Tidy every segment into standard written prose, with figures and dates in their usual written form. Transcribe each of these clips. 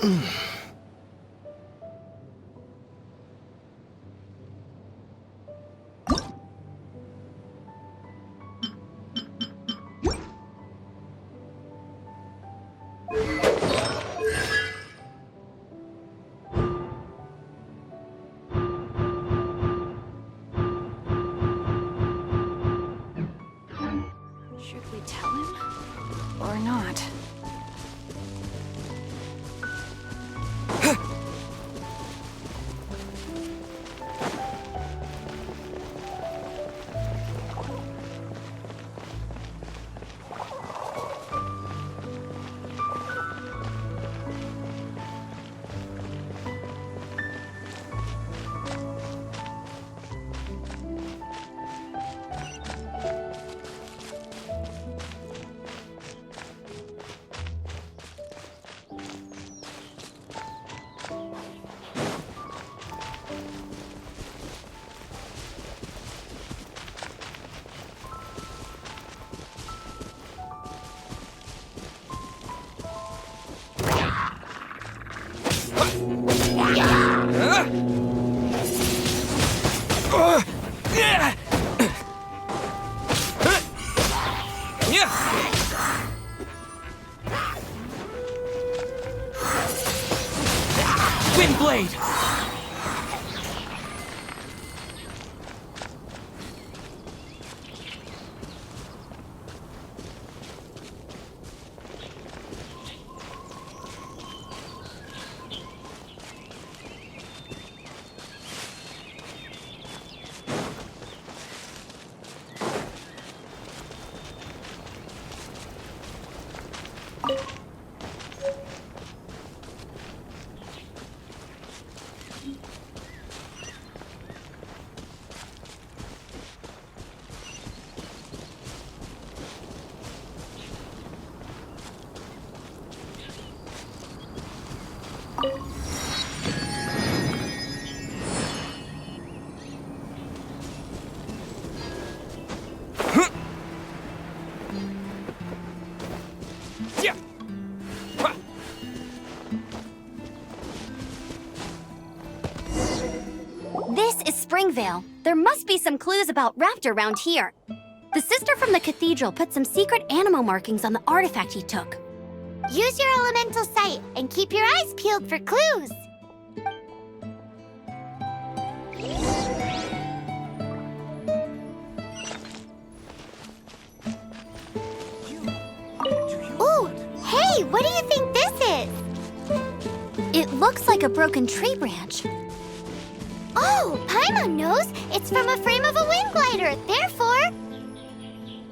Should we tell him? Or not? Windblade! This is Springvale. There must be some clues about Raptor around here. The sister from the cathedral put some secret animal markings on the artifact he took. Use your elemental sight and keep your eyes peeled for clues. Ooh, hey, what do you think this is? It looks like a broken tree branch. Oh, Paimon knows. It's from a frame of a wind glider. Therefore,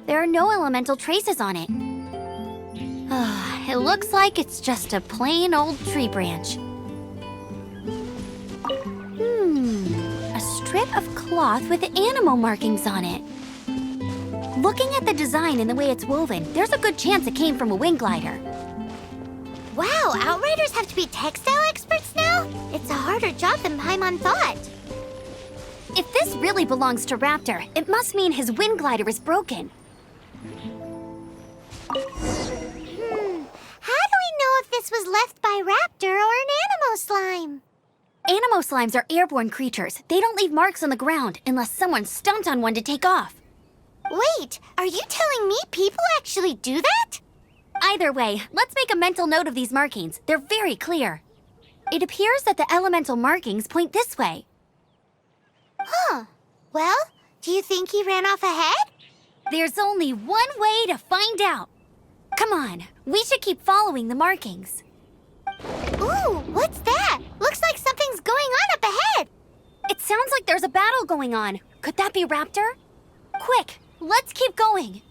There are no elemental traces on it. It looks like it's just a plain old tree branch. A strip of cloth with animal markings on it. Looking at the design and the way it's woven, there's a good chance it came from a wind glider. wow, Outriders have to be textile experts now? It's a harder job than Paimon thought. If this really belongs to Raptor, it must mean his wind glider is broken. How do we know if this was left by Raptor or an Animo slime? Animo slimes are airborne creatures. They don't leave marks on the ground unless someone stomped on one to take off. Wait, are you telling me people actually do that? Either way, let's make a mental note of these markings. They're very clear. It appears that the elemental markings point this way. Huh. Well, do you think he ran off ahead? There's only one way to find out. Come on, we should keep following the markings. Ooh, what's that? Looks like something's going on up ahead. It sounds like there's a battle going on. Could that be Raptor? Quick, let's keep going.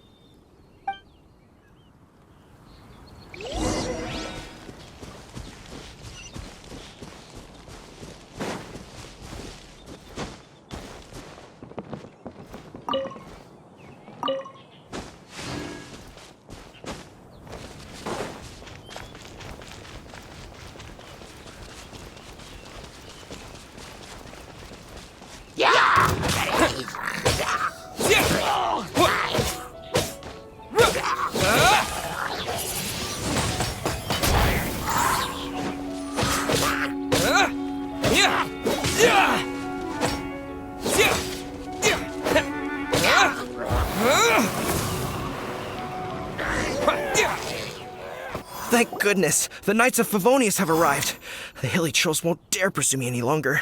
Thank goodness, the Knights of Favonius have arrived. The hilly trolls won't dare pursue me any longer.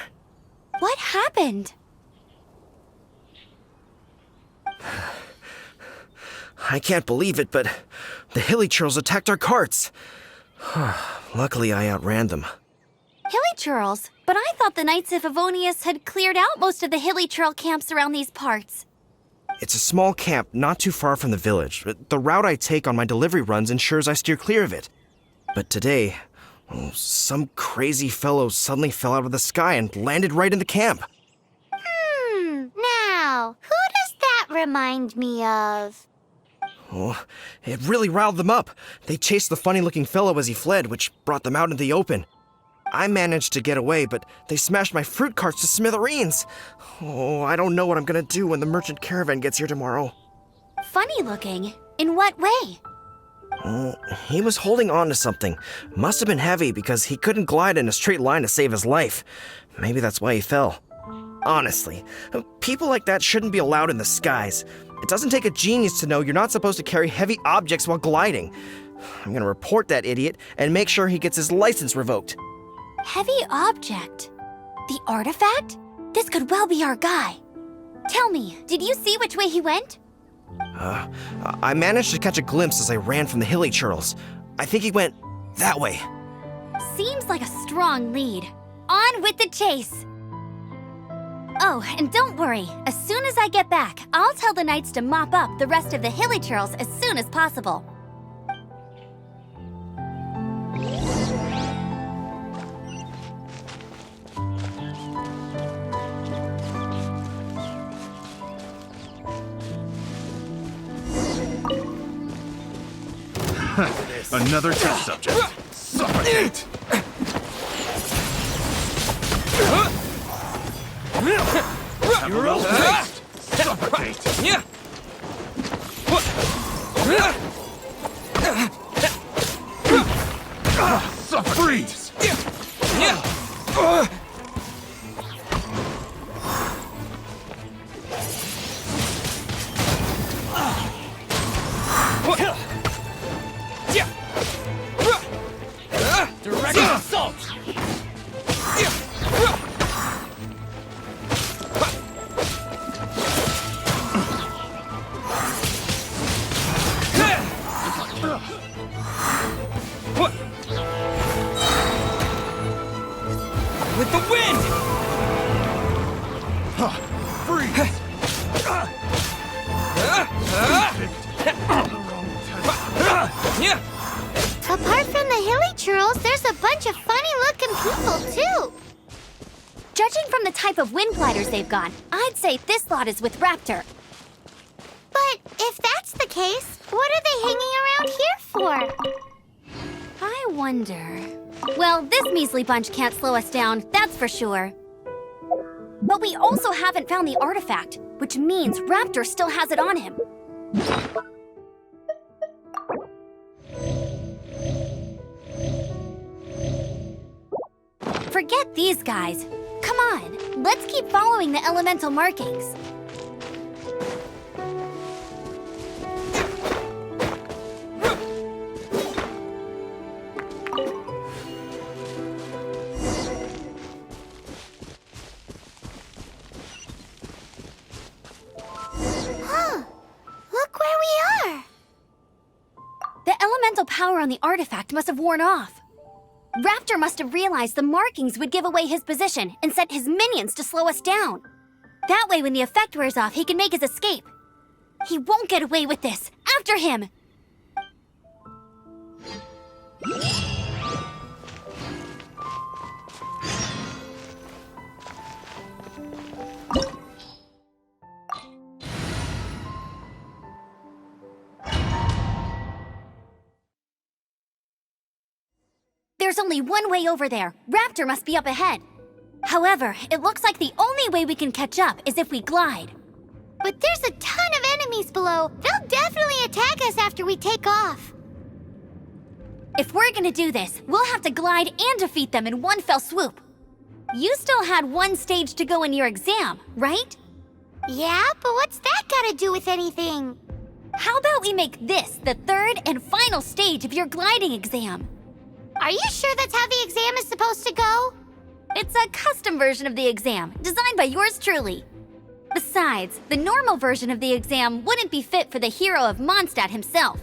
What happened? I can't believe it, but the hilly trolls attacked our carts. Luckily, I outran them. Hilly churls? But I thought the Knights of Favonius had cleared out most of the hilly churl camps around these parts. It's a small camp not too far from the village. The route I take on my delivery runs ensures I steer clear of it. But today, some crazy fellow suddenly fell out of the sky and landed right in the camp. Now, who does that remind me of? Oh, it really riled them up. They chased the funny-looking fellow as he fled, which brought them out into the open. I managed to get away, but they smashed my fruit carts to smithereens. Oh, I don't know what I'm gonna do when the merchant caravan gets here tomorrow. Funny looking? In what way? Oh, he was holding on to something. Must have been heavy because he couldn't glide in a straight line to save his life. Maybe that's why he fell. Honestly, people like that shouldn't be allowed in the skies. It doesn't take a genius to know you're not supposed to carry heavy objects while gliding. I'm gonna report that idiot and make sure he gets his license revoked. Heavy object? The artifact? This could well be our guy. Tell me, did you see which way he went? I managed to catch a glimpse as I ran from the hilly churls. I think he went that way. Seems like a strong lead. On with the chase! Oh, and don't worry. As soon as I get back, I'll tell the knights to mop up the rest of the hilly churls as soon as possible. Another test subject. Suffocate! Have a little taste. Suffocate! Freeze! Direct assault! With the wind! Freeze! Apart from the hilly churls, there's a bunch of funny-looking people, too. Judging from the type of wind gliders they've got, I'd say this lot is with Raptor. But if that's the case, what are they hanging around here for? I wonder... Well, this measly bunch can't slow us down, that's for sure. But we also haven't found the artifact, which means Raptor still has it on him. Forget these guys. Come on, let's keep following the elemental markings. Look where we are. The elemental power on the artifact must have worn off. Raptor must have realized the markings would give away his position and sent his minions to slow us down. That way, when the effect wears off, he can make his escape. He won't get away with this. After him! There's only one way over there. Raptor must be up ahead. However, it looks like the only way we can catch up is if we glide. But there's a ton of enemies below. They'll definitely attack us after we take off. If we're gonna do this, we'll have to glide and defeat them in one fell swoop. You still had one stage to go in your exam, right? Yeah, but what's that got to do with anything? How about we make this the third and final stage of your gliding exam? Are you sure that's how the exam is supposed to go? It's a custom version of the exam, designed by yours truly. Besides, the normal version of the exam wouldn't be fit for the hero of Mondstadt himself.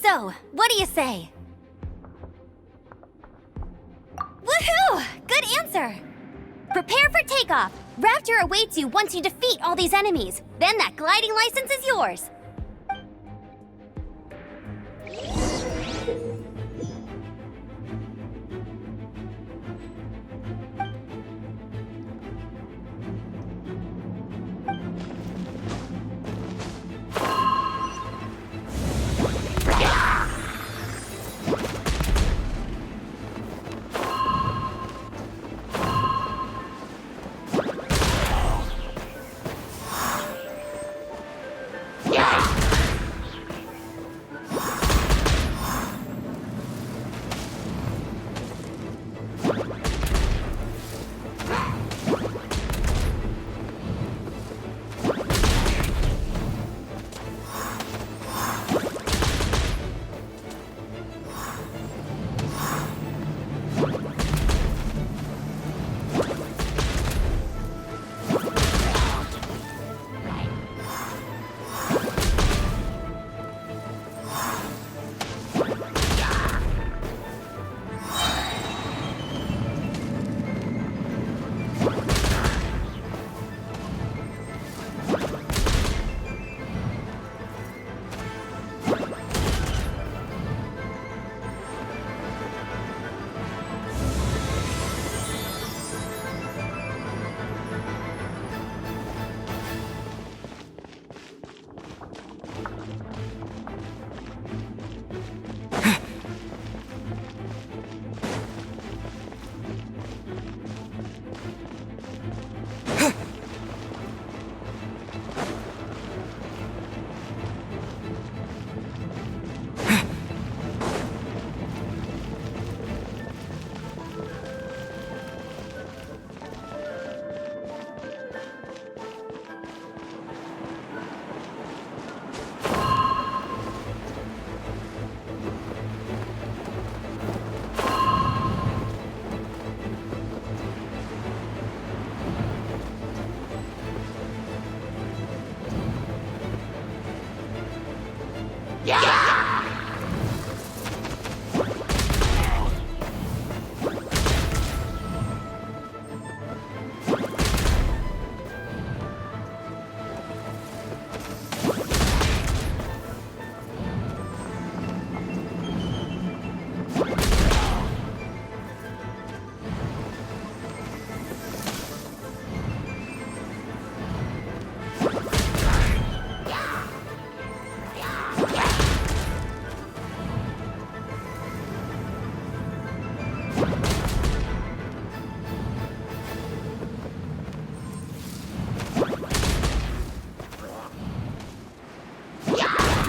So, what do you say? Woohoo! Good answer! Prepare for takeoff. Raptor awaits you once you defeat all these enemies. Then that gliding license is yours.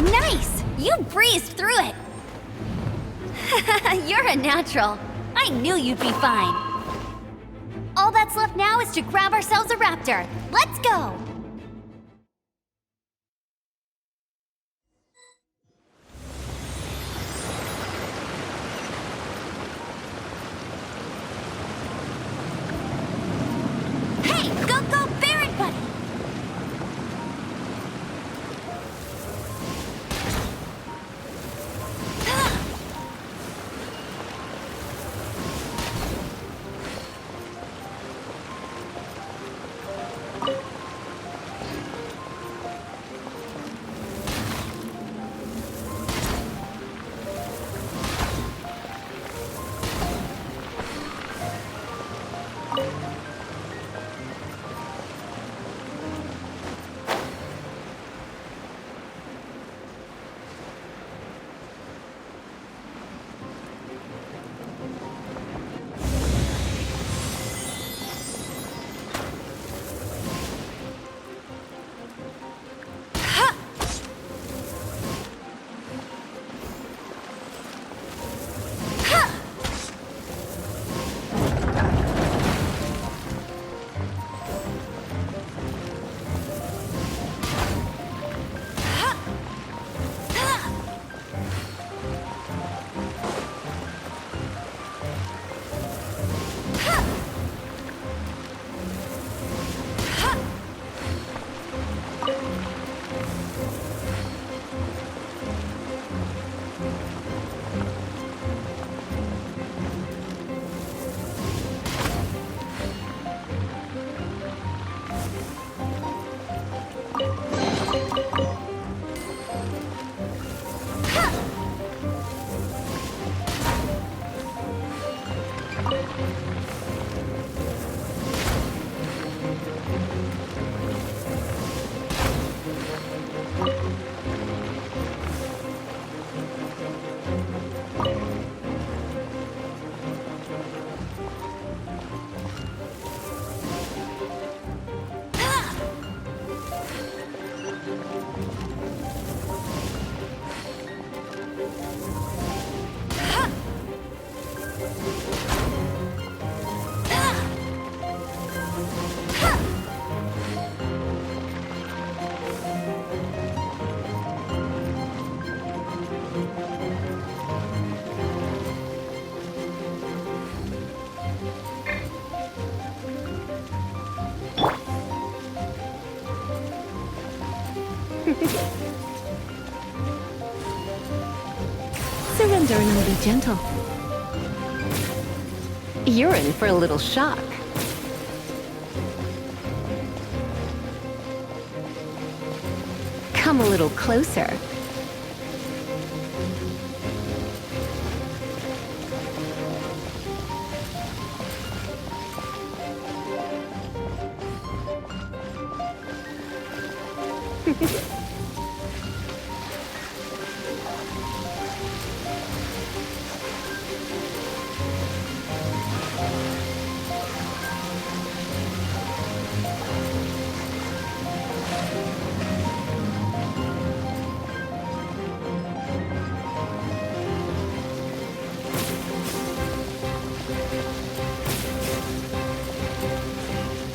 Nice! You breezed through it! You're a natural. I knew you'd be fine. All that's left now is to grab ourselves a raptor. Let's go! Hey, go, Baron Buddy! Surrender and be gentle. You're in for a little shock. Come a little closer.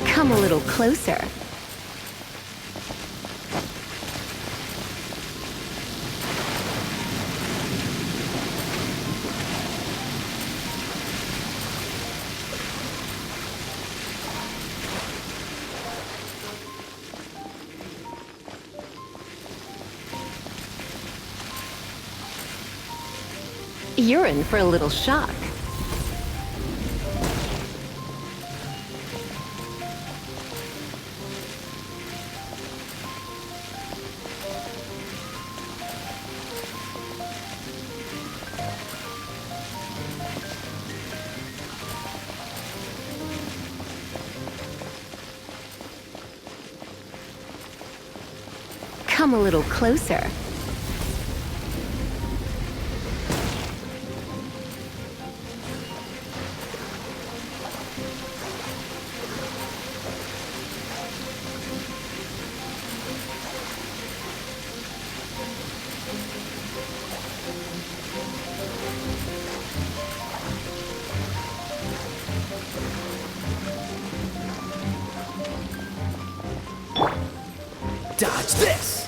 Come a little closer. You're in for a little shock. Come a little closer. Dodge this!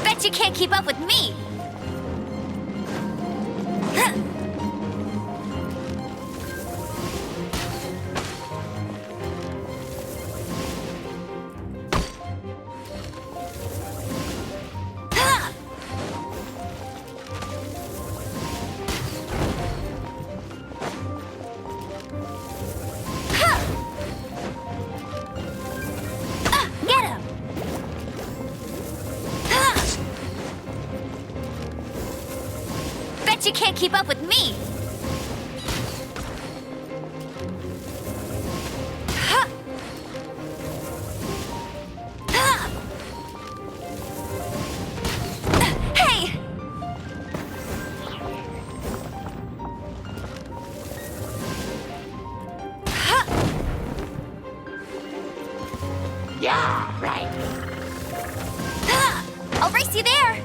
Bet you can't keep up with me! Get him! Bet you can't keep up with me! Hey! Yeah, right. I'll race you there!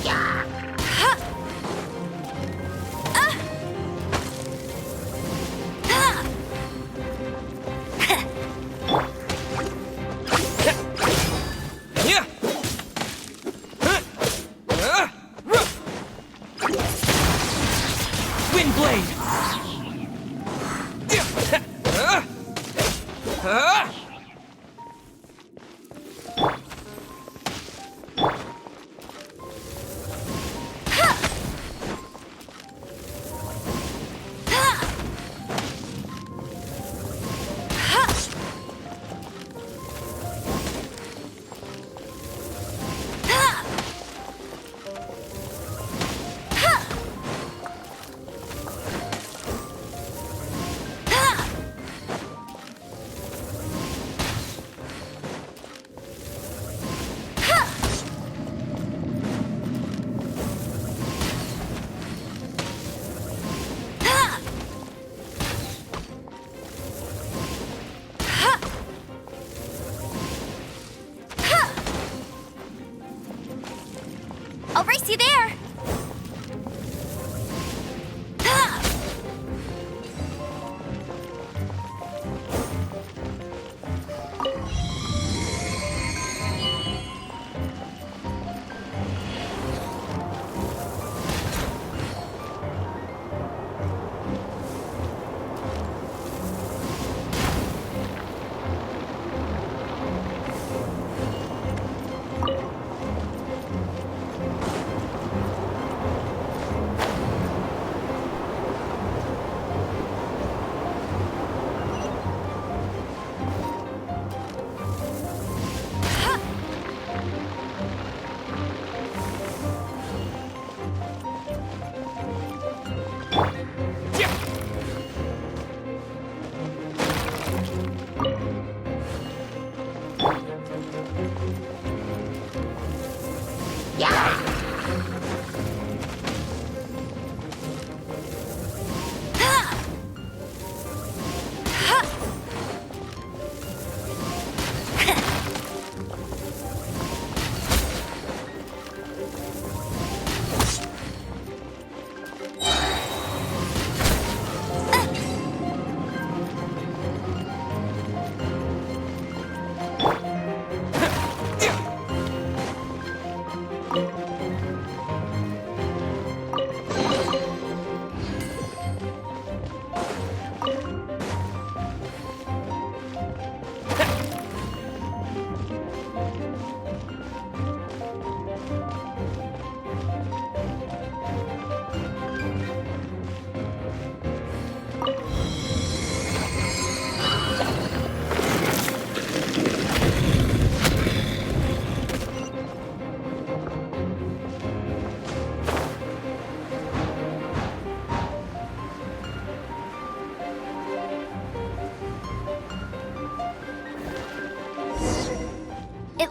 Yeah. Yeah. Wind blade.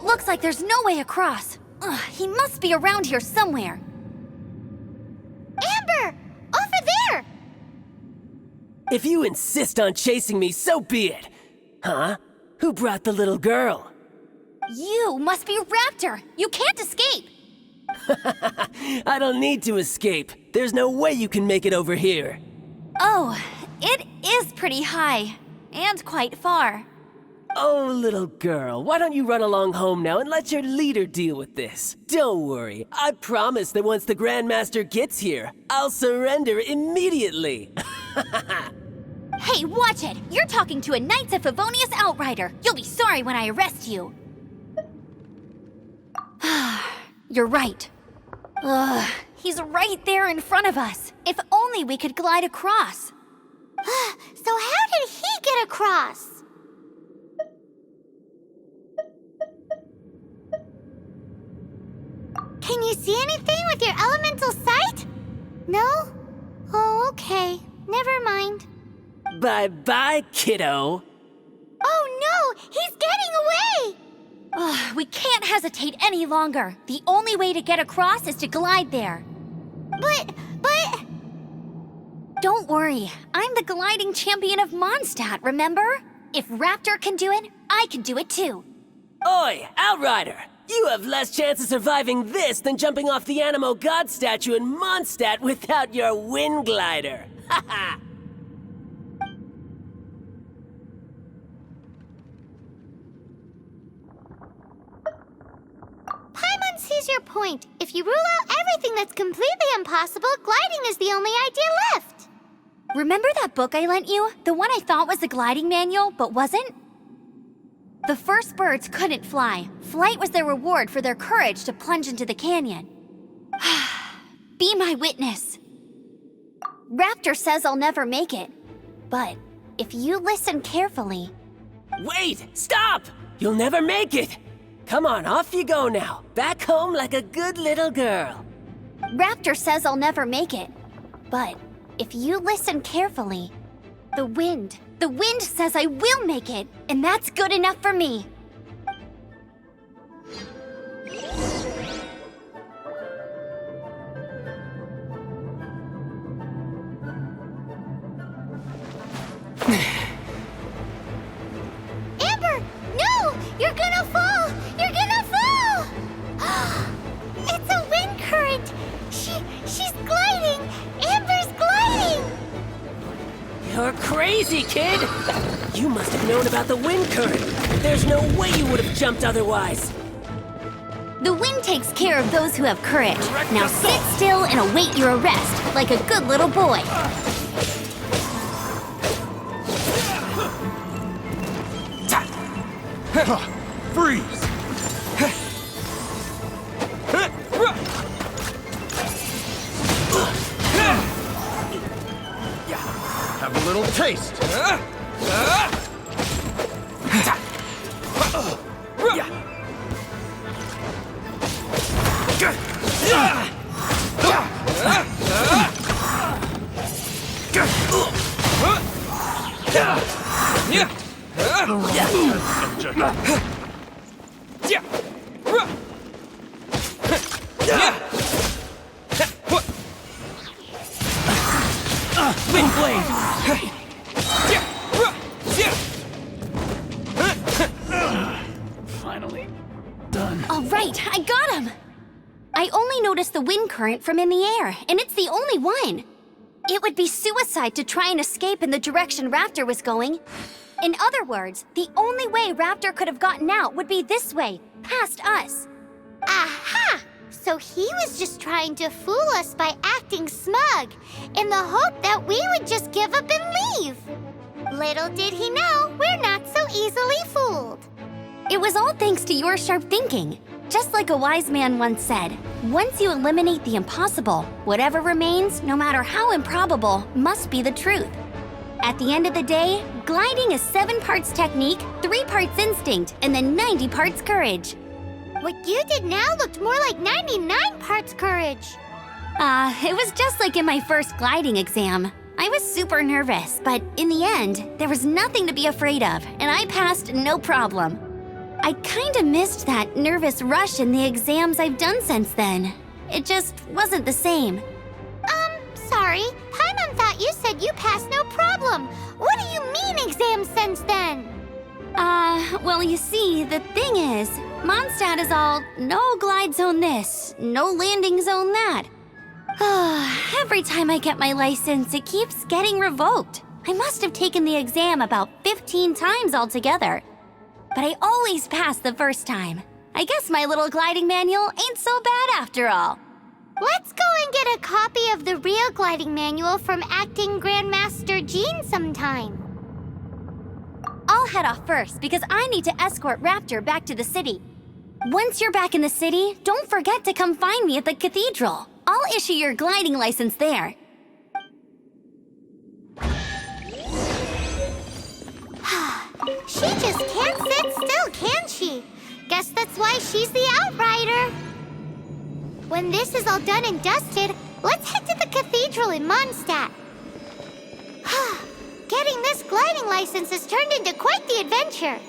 Looks like there's no way across. Ugh, he must be around here somewhere. Amber! Over there! If you insist on chasing me, so be it. Huh? Who brought the little girl? You must be Raptor. You can't escape. I don't need to escape. There's no way you can make it over here. Oh, it is pretty high. And quite far. Oh, little girl, why don't you run along home now and let your leader deal with this? Don't worry, I promise that once the Grandmaster gets here, I'll surrender immediately. Hey, watch it! You're talking to a Knights of Favonius outrider. You'll be sorry when I arrest you. You're right. Ugh, he's right there in front of us. If only we could glide across. So how did he get across? Can you see anything with your elemental sight? No? Oh, okay. Never mind. Bye-bye, kiddo. Oh no! He's getting away! Ugh, we can't hesitate any longer. The only way to get across is to glide there. But... Don't worry, I'm the gliding champion of Mondstadt, remember? If Raptor can do it, I can do it too. Oi, Outrider! You have less chance of surviving this than jumping off the Animo God statue in Mondstadt without your wind glider. Haha! Paimon sees your point. If you rule out everything that's completely impossible, gliding is the only idea left. Remember that book I lent you? The one I thought was the gliding manual, but wasn't? The first birds couldn't fly. Flight was their reward for their courage to plunge into the canyon. Be my witness. Raptor says I'll never make it. But if you listen carefully... Wait! Stop! You'll never make it! Come on, off you go now. Back home like a good little girl. Raptor says I'll never make it. But if you listen carefully, the wind says I will make it, and that's good enough for me. Amber! No! You're gonna fall! You're gonna fall! It's a wind current! She's gliding! Amber's gliding! You're crazy, kid! You must have known about the wind current. There's no way you would have jumped otherwise. The wind takes care of those who have courage. Now sit still and await your arrest, like a good little boy. Freeze! Have a little taste. Wind blade! Finally done. All right, I got him! I only noticed the wind current from in the air, and it's the only one. It would be suicide to try and escape in the direction Raptor was going. In other words, the only way Raptor could have gotten out would be this way, past us. Aha! So he was just trying to fool us by acting smug, in the hope that we would just give up and leave. Little did he know, we're not so easily fooled. It was all thanks to your sharp thinking. Just like a wise man once said, once you eliminate the impossible, whatever remains, no matter how improbable, must be the truth. At the end of the day, gliding is 7 parts technique, 3 parts instinct, and then 90 parts courage. What you did now looked more like 99 parts courage. It was just like in my first gliding exam. I was super nervous, but in the end, there was nothing to be afraid of, and I passed no problem. I kinda missed that nervous rush in the exams I've done since then. It just wasn't the same. Sorry. Paimon thought you said you passed no problem. What do you mean exams since then? Well, you see, the thing is, Mondstadt is all no glide zone this, no landing zone that. Every time I get my license, it keeps getting revoked. I must have taken the exam about 15 times altogether. But I always pass the first time. I guess my little gliding manual ain't so bad after all. Let's go and get a copy of the real gliding manual from Acting Grandmaster Jean sometime. I'll head off first because I need to escort Raptor back to the city. Once you're back in the city, don't forget to come find me at the cathedral. I'll issue your gliding license there. She just can't sit still, can she? Guess that's why she's the Outrider. When this is all done and dusted, let's head to the cathedral in Mondstadt. Getting this gliding license has turned into quite the adventure.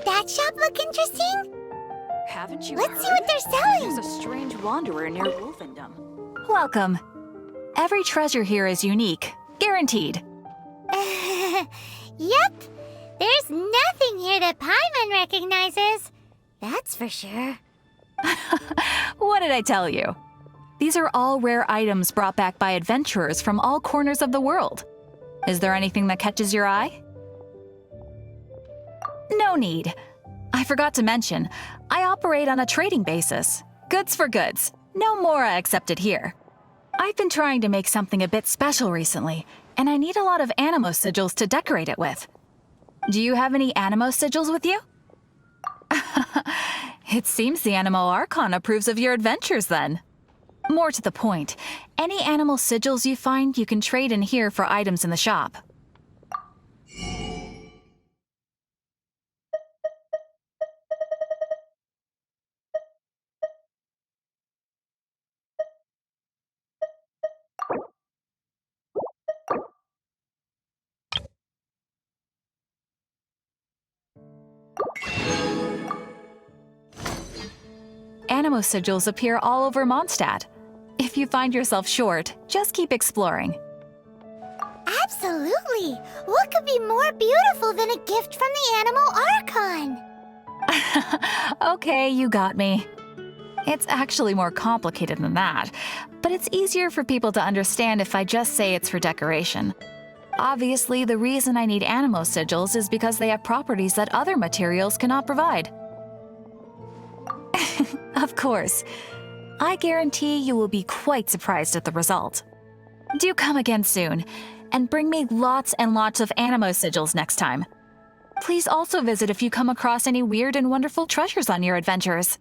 That shop look interesting? Haven't you Let's heard? see what they're selling. There's a strange wanderer near Wolfendom. Welcome. Every treasure here is unique. Guaranteed. Yep. There's nothing here that Paimon recognizes. That's for sure. What did I tell you? These are all rare items brought back by adventurers from all corners of the world. Is there anything that catches your eye? No need. I forgot to mention, I operate on a trading basis. Goods for goods. No Mora accepted here. I've been trying to make something a bit special recently, and I need a lot of animo sigils to decorate it with. Do you have any animo sigils with you? It seems the Animo Archon approves of your adventures then. More to the point, any animal sigils you find you can trade in here for items in the shop. Animo sigils appear all over Mondstadt. If you find yourself short, just keep exploring. Absolutely! What could be more beautiful than a gift from the Animal Archon? Okay, you got me. It's actually more complicated than that, but it's easier for people to understand if I just say it's for decoration. Obviously, the reason I need animo sigils is because they have properties that other materials cannot provide. Of course. I guarantee you will be quite surprised at the result. Do come again soon, and bring me lots and lots of animo sigils next time. Please also visit if you come across any weird and wonderful treasures on your adventures.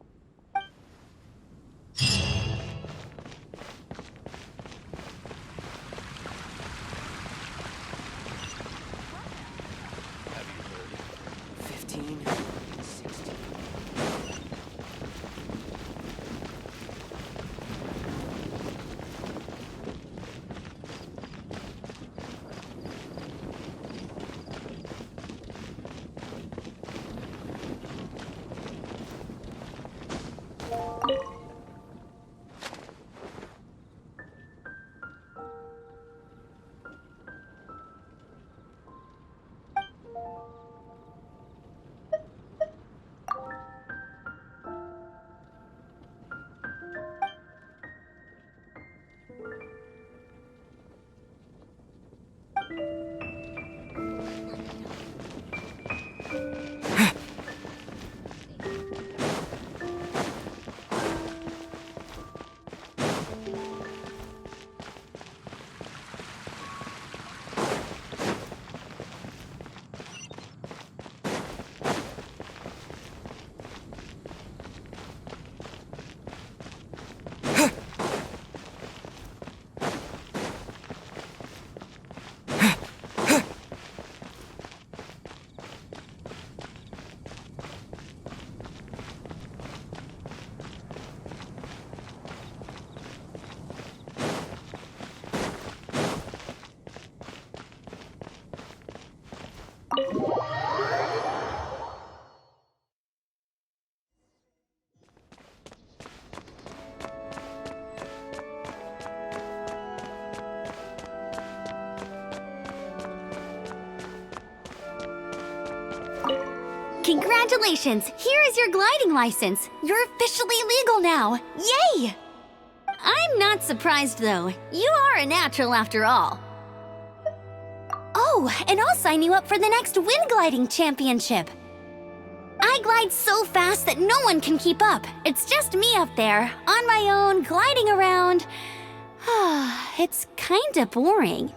Congratulations! Here is your gliding license. You're officially legal now. Yay! I'm not surprised though. You are a natural after all. Oh, and I'll sign you up for the next wind gliding championship. I glide so fast that no one can keep up. It's just me up there, on my own, gliding around. It's kinda boring.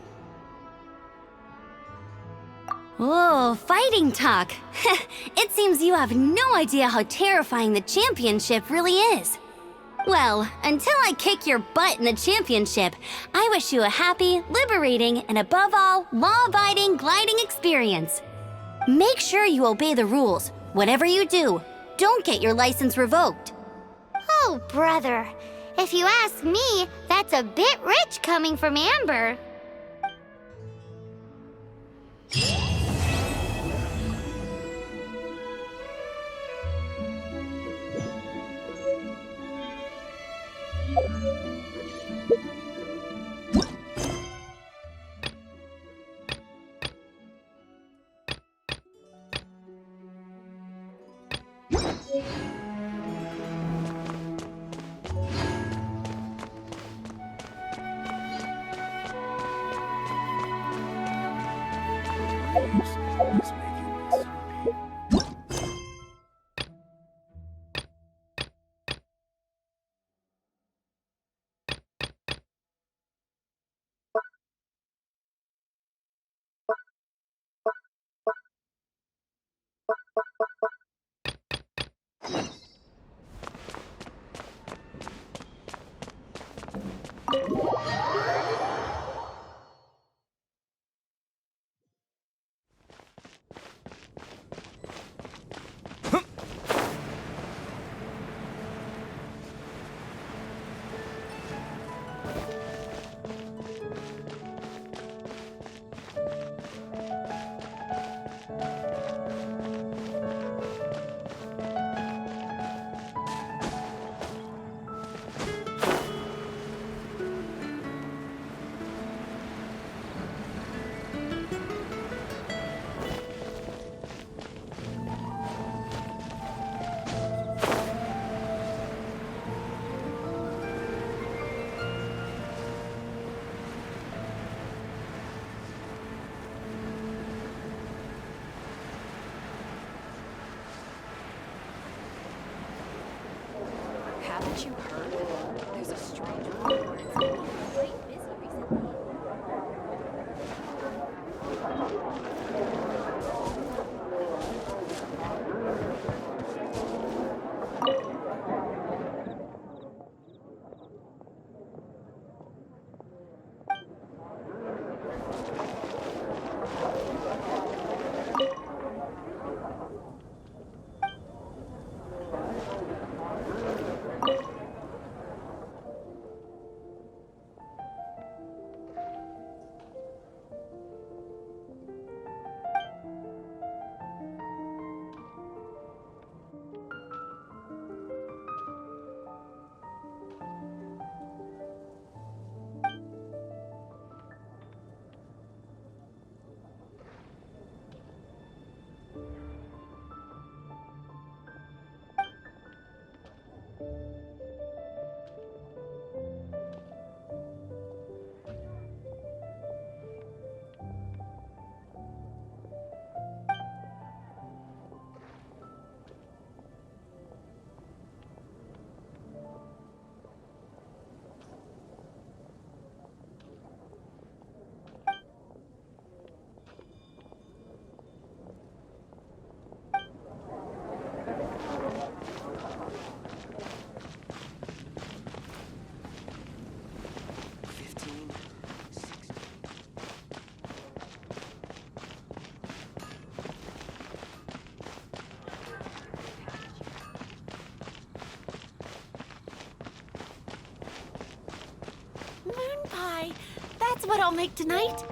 Oh, fighting talk. It seems you have no idea how terrifying the championship really is. Well, until I kick your butt in the championship, I wish you a happy, liberating, and above all, law-abiding gliding experience. Make sure you obey the rules. Whatever you do, don't get your license revoked. Oh, brother. If you ask me, that's a bit rich coming from Amber. Haven't you heard? There's a strange rumor it's been quite busy recently. Moon pie. That's what I'll make tonight.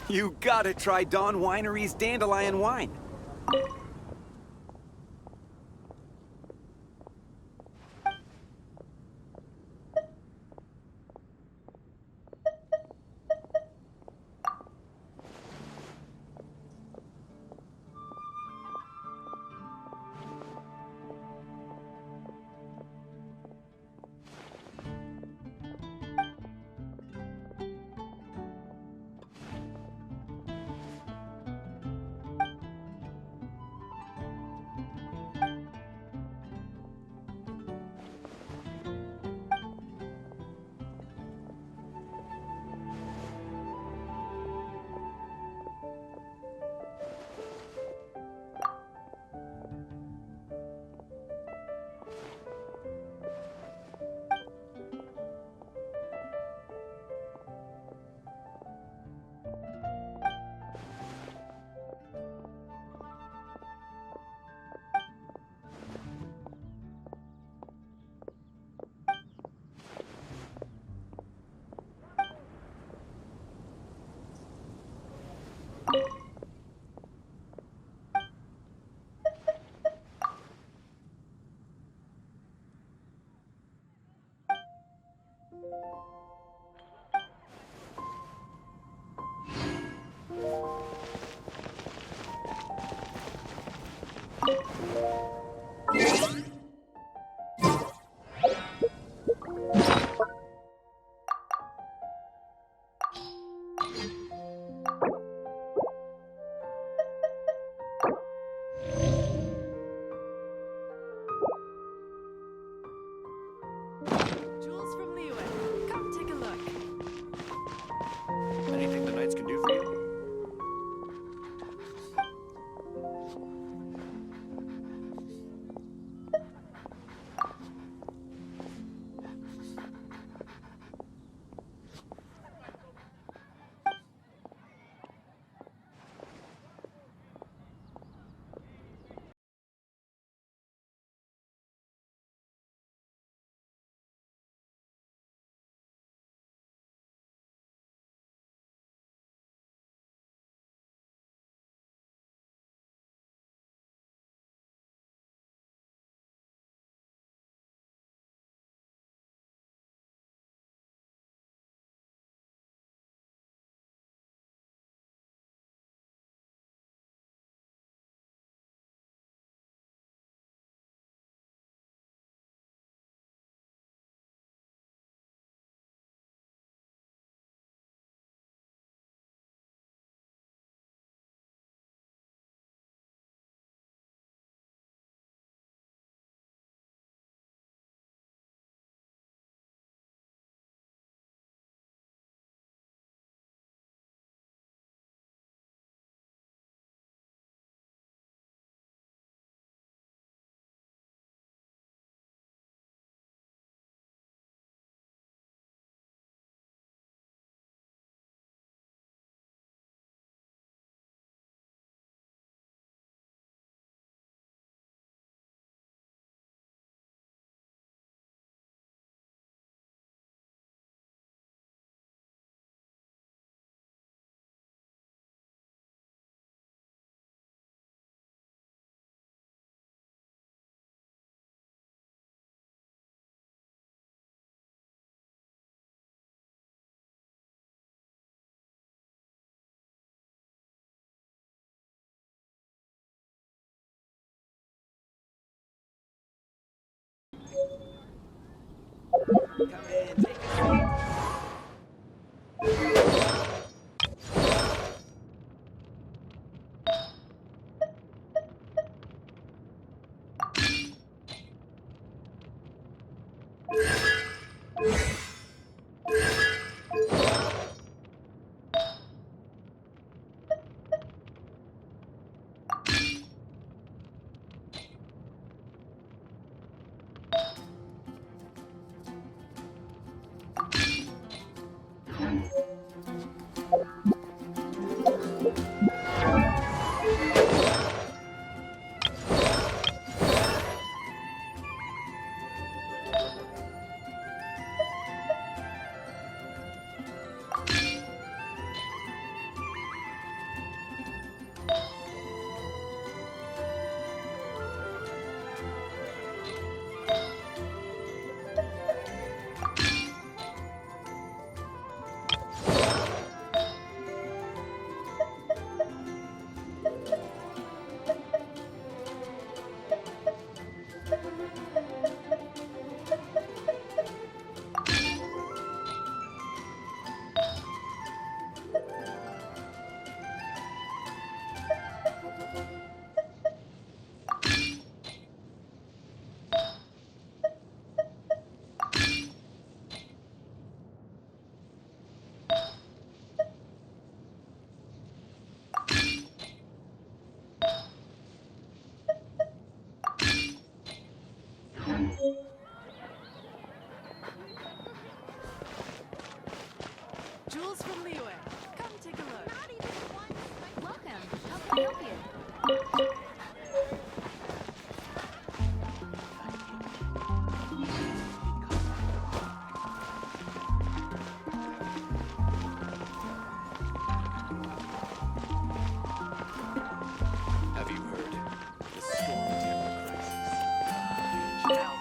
You gotta try Dawn Winery's Dandelion Wine. Anything the knights can do for you? Jules from Liyue. Come take a look. Not even once. Welcome. How can I help you? Have you heard? The Storm Terror crisis. Now,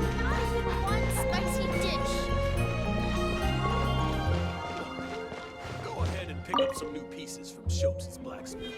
Not even one spicy dish. go ahead and pick up some new pieces from Shopes' blacksmith.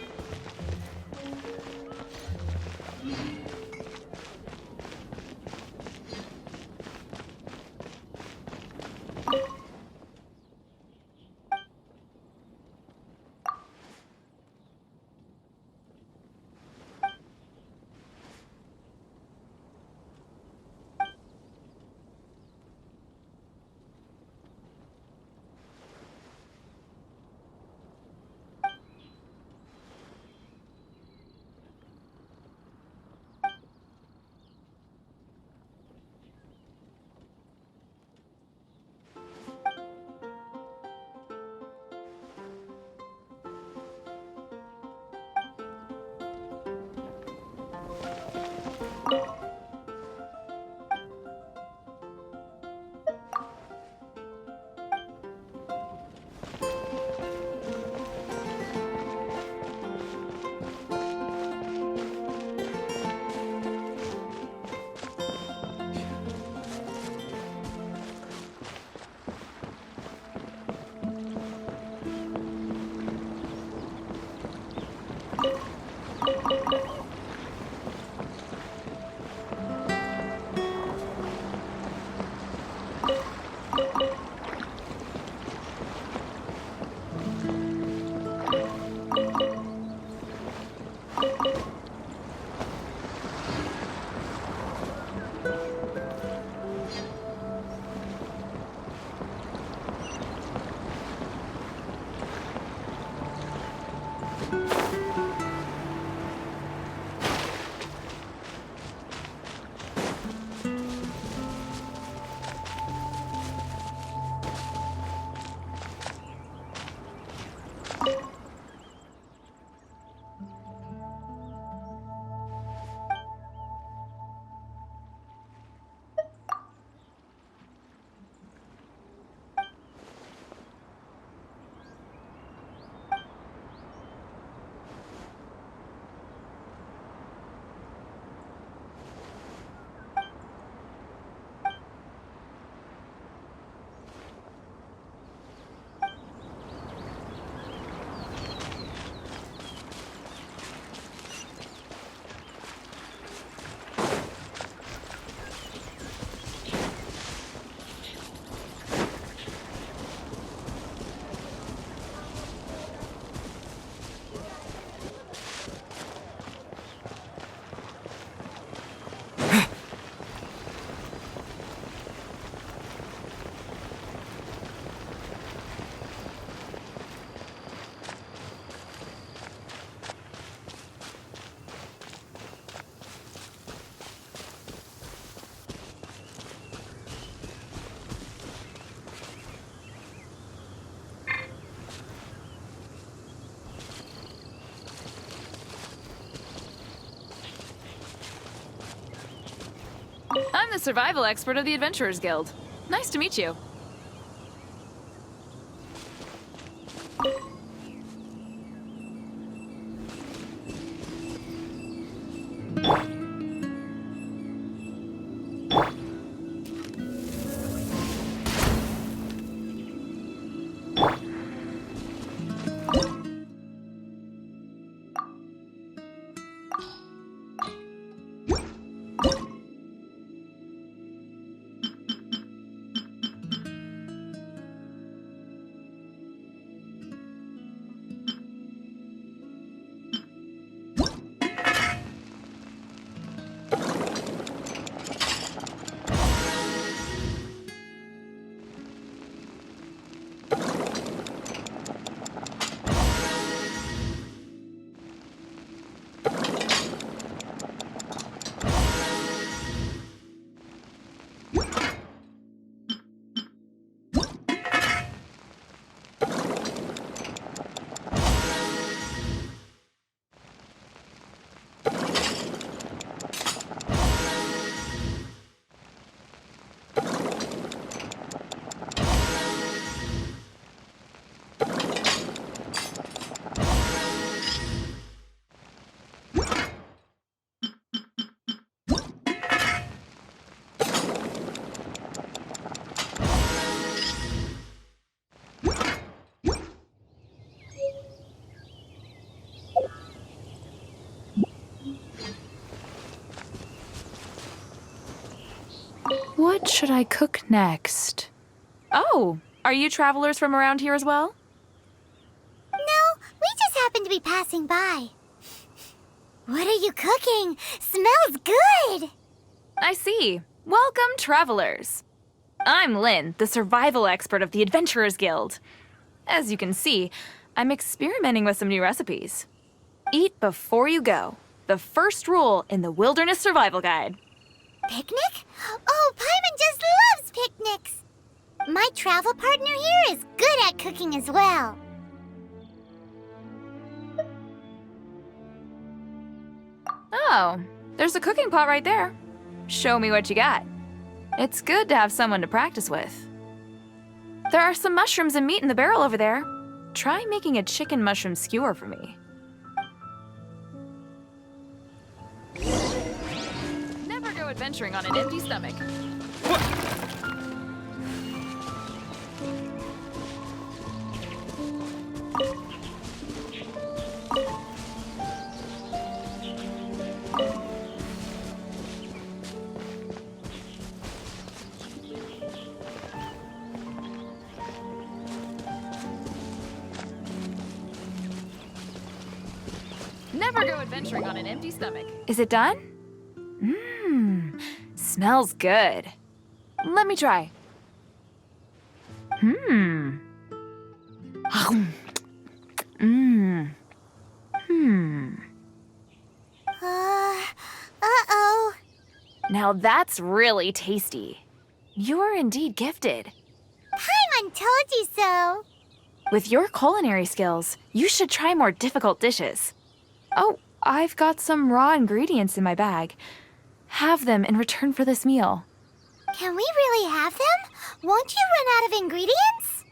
I'm the survival expert of the Adventurers Guild. Nice to meet you. What should I cook next? Oh, are you travelers from around here as well? No, we just happened to be passing by. What are you cooking? Smells good! I see. Welcome, travelers. I'm Lynn, the survival expert of the Adventurers Guild. As you can see, I'm experimenting with some new recipes. Eat before you go. The first rule in the Wilderness Survival Guide. Picnic? Oh, Paimon just loves picnics! My travel partner here is good at cooking as well. Oh, there's a cooking pot right there. Show me what you got. It's good to have someone to practice with. There are some mushrooms and meat in the barrel over there. Try making a chicken mushroom skewer for me. Never go adventuring on an empty stomach. Never go adventuring on an empty stomach. Is it done? Mmm, smells good. Let me try. Mmm. Mmm. Hmm. Uh-oh. Now that's really tasty. You're indeed gifted. Paimon told you so. With your culinary skills, you should try more difficult dishes. Oh, I've got some raw ingredients in my bag. Have them in return for this meal. Can we really have them? Won't you run out of ingredients?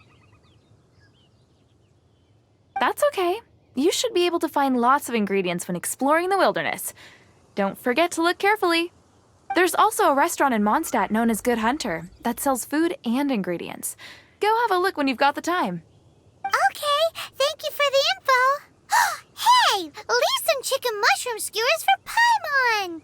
That's okay. You should be able to find lots of ingredients when exploring the wilderness. Don't forget to look carefully. There's also a restaurant in Mondstadt known as Good Hunter that sells food and ingredients. Go have a look when you've got the time. Okay, thank you for the info. Hey, leave some chicken mushroom skewers for Paimon.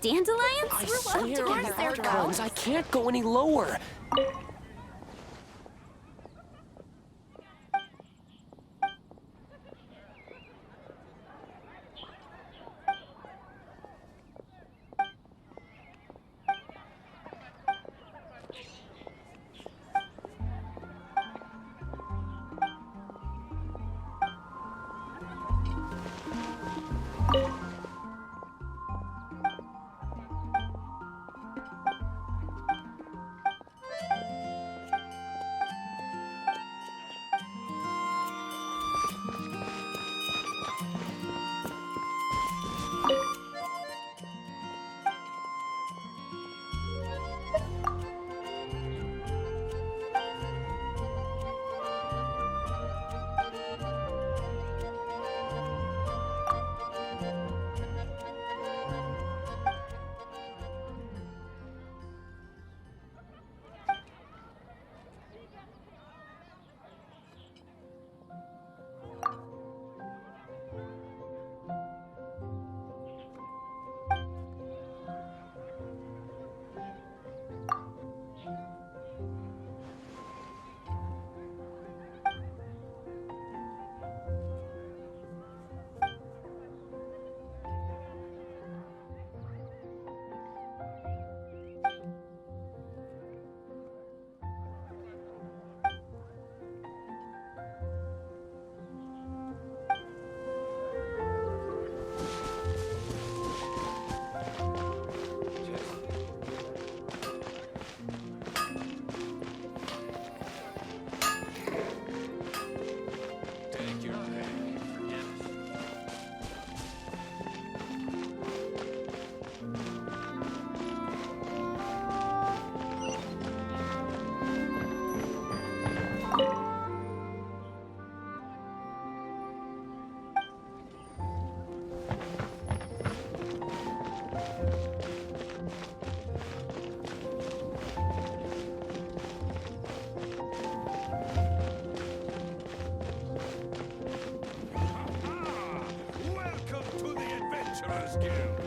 dandelions? I We're swear welcome to on our the circle. icons, I can't go any lower. Welcome to the Adventurers Guild.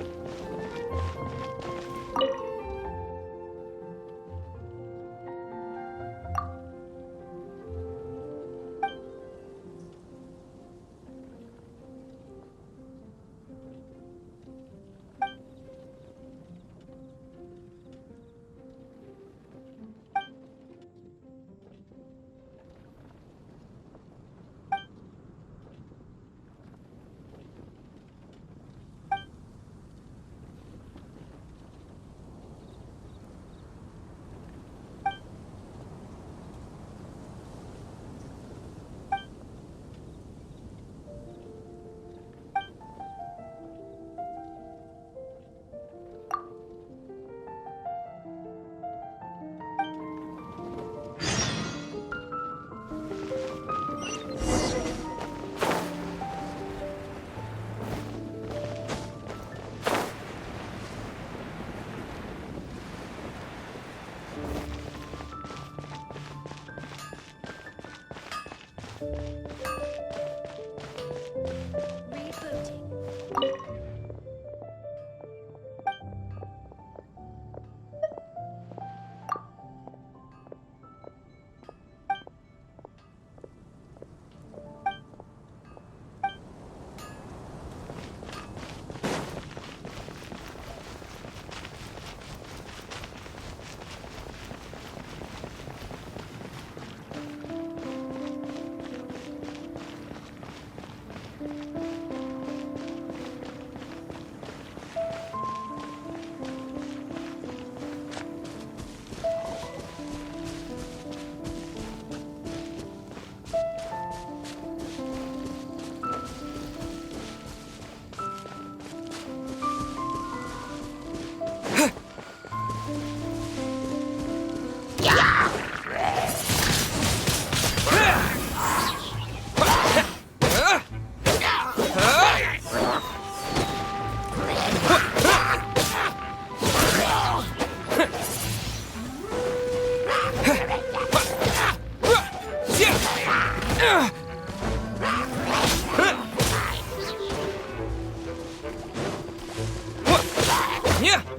Yeah!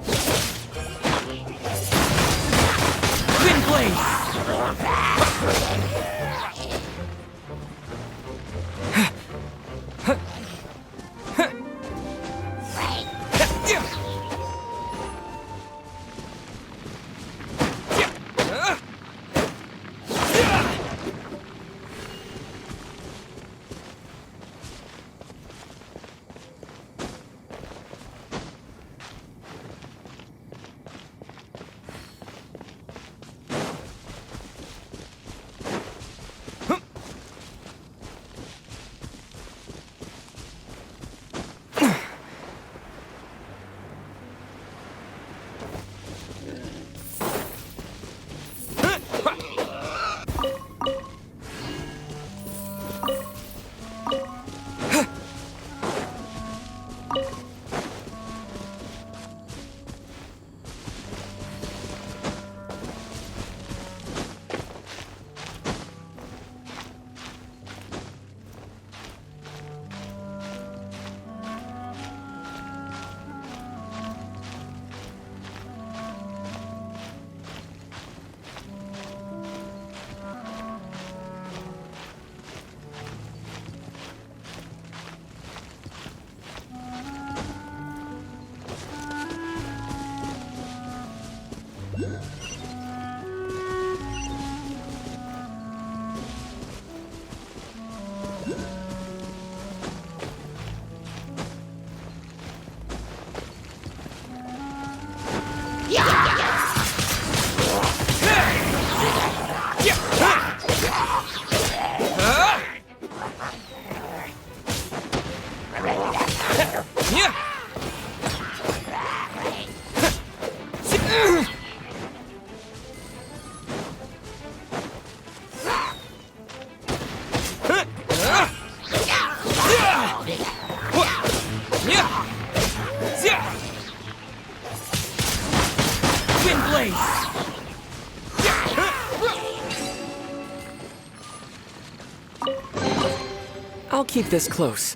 I'll keep this close.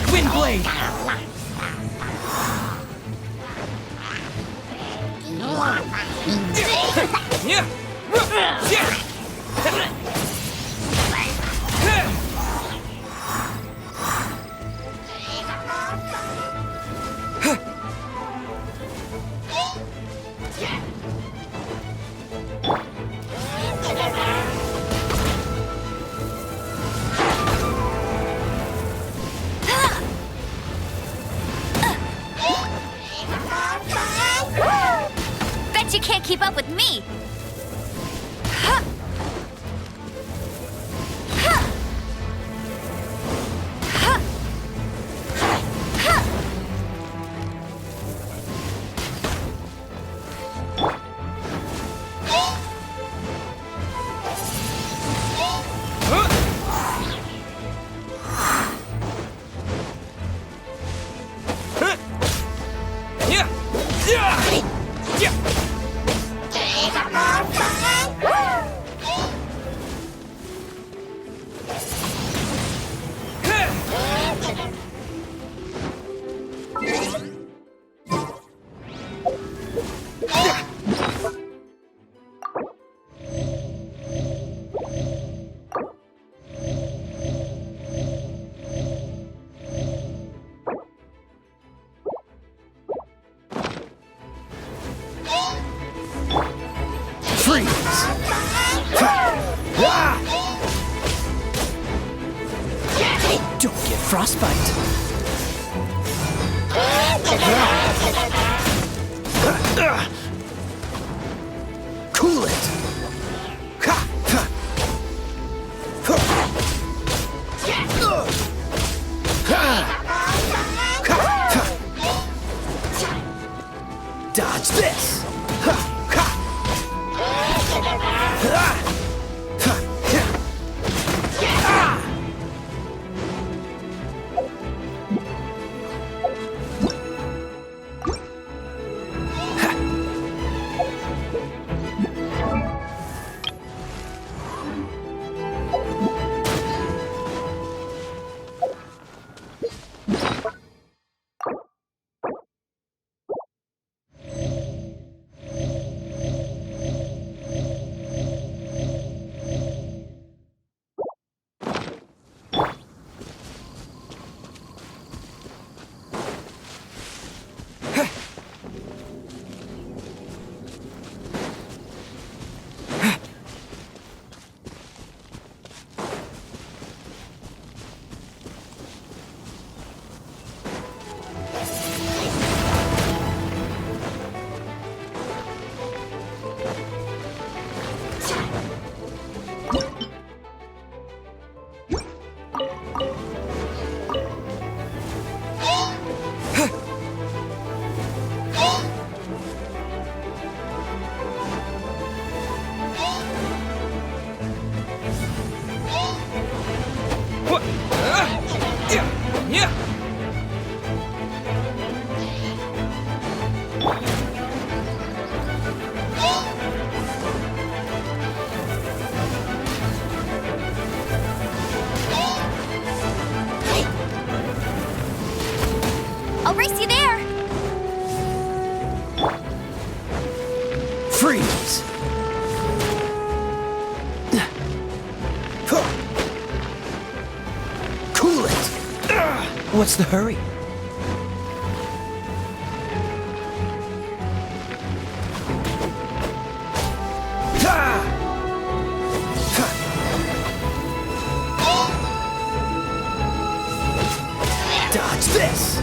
Windblade! Bet you can't keep up with me! Don't get frostbite. Cool it. I'll race you there! Freeze! Cool it! What's the hurry? Dodge this!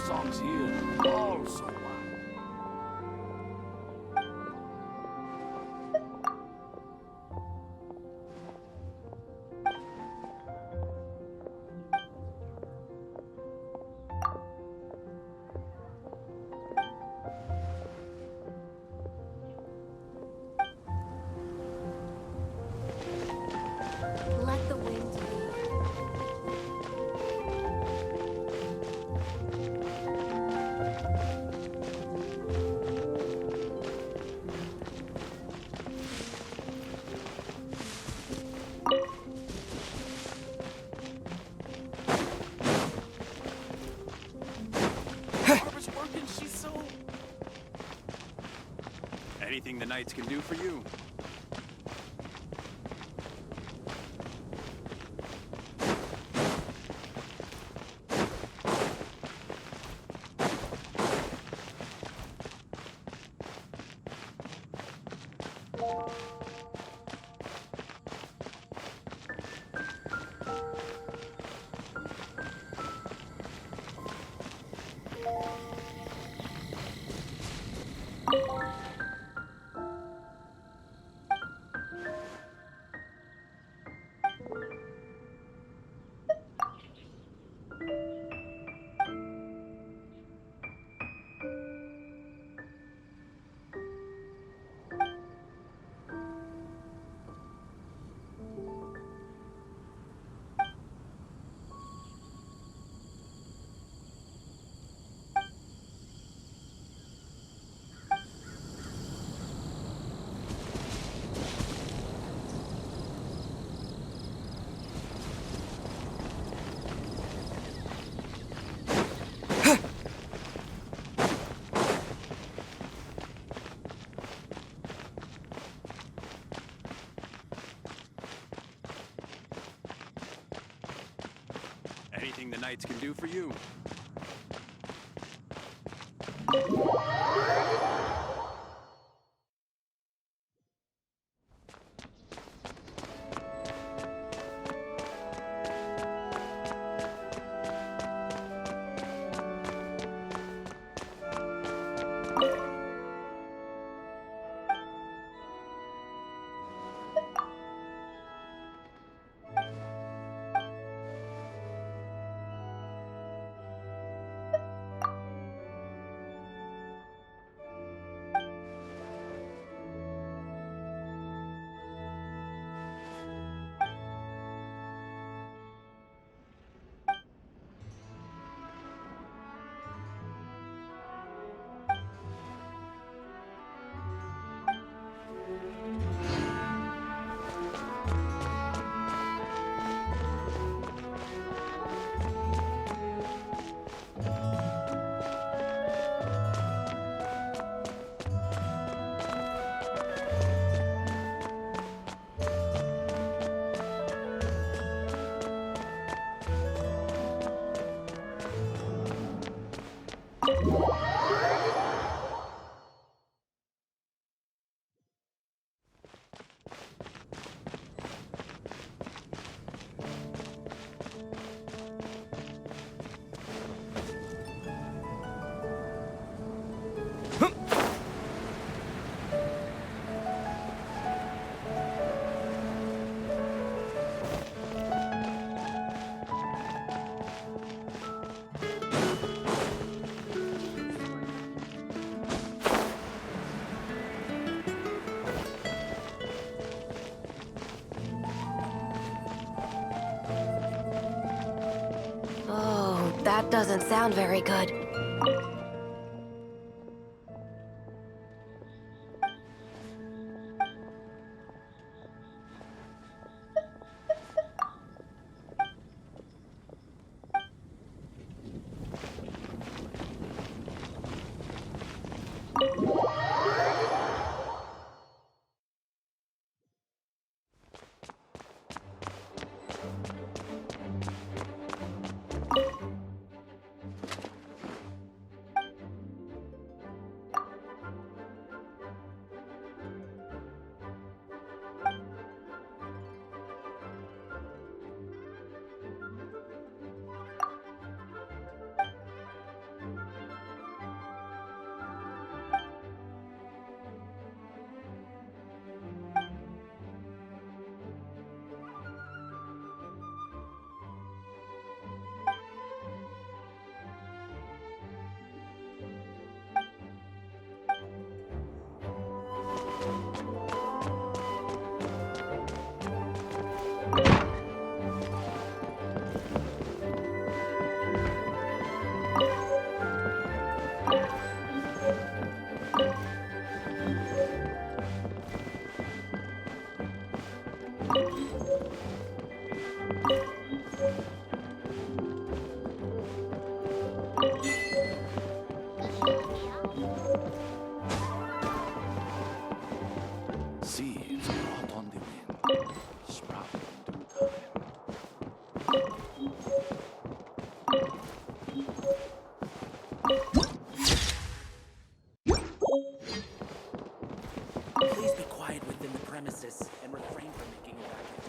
songs here, all so loud. Let the wind lead. Barbara's working, she's so... Anything the Knights can do for you. Anything the Knights can do for you. That doesn't sound very good. Seeds brought on the wind, sprout in due time. Please be quiet within the premises and refrain from making a racket.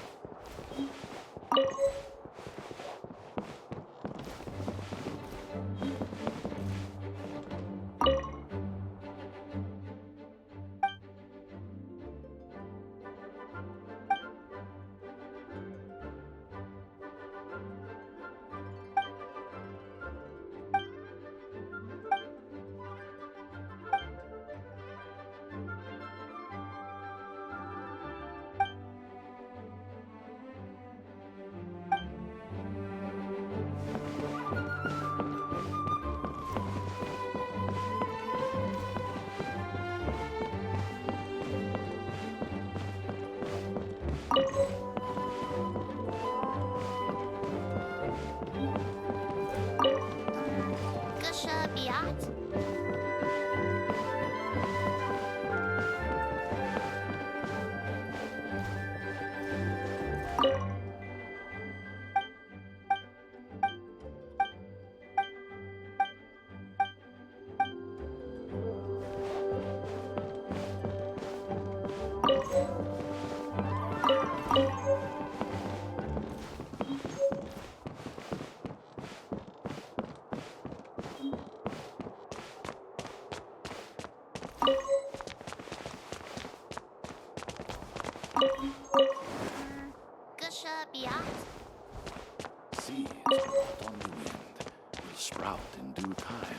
Gusha Biat? Gusha Biat? Seeds brought on the wind will sprout in due time.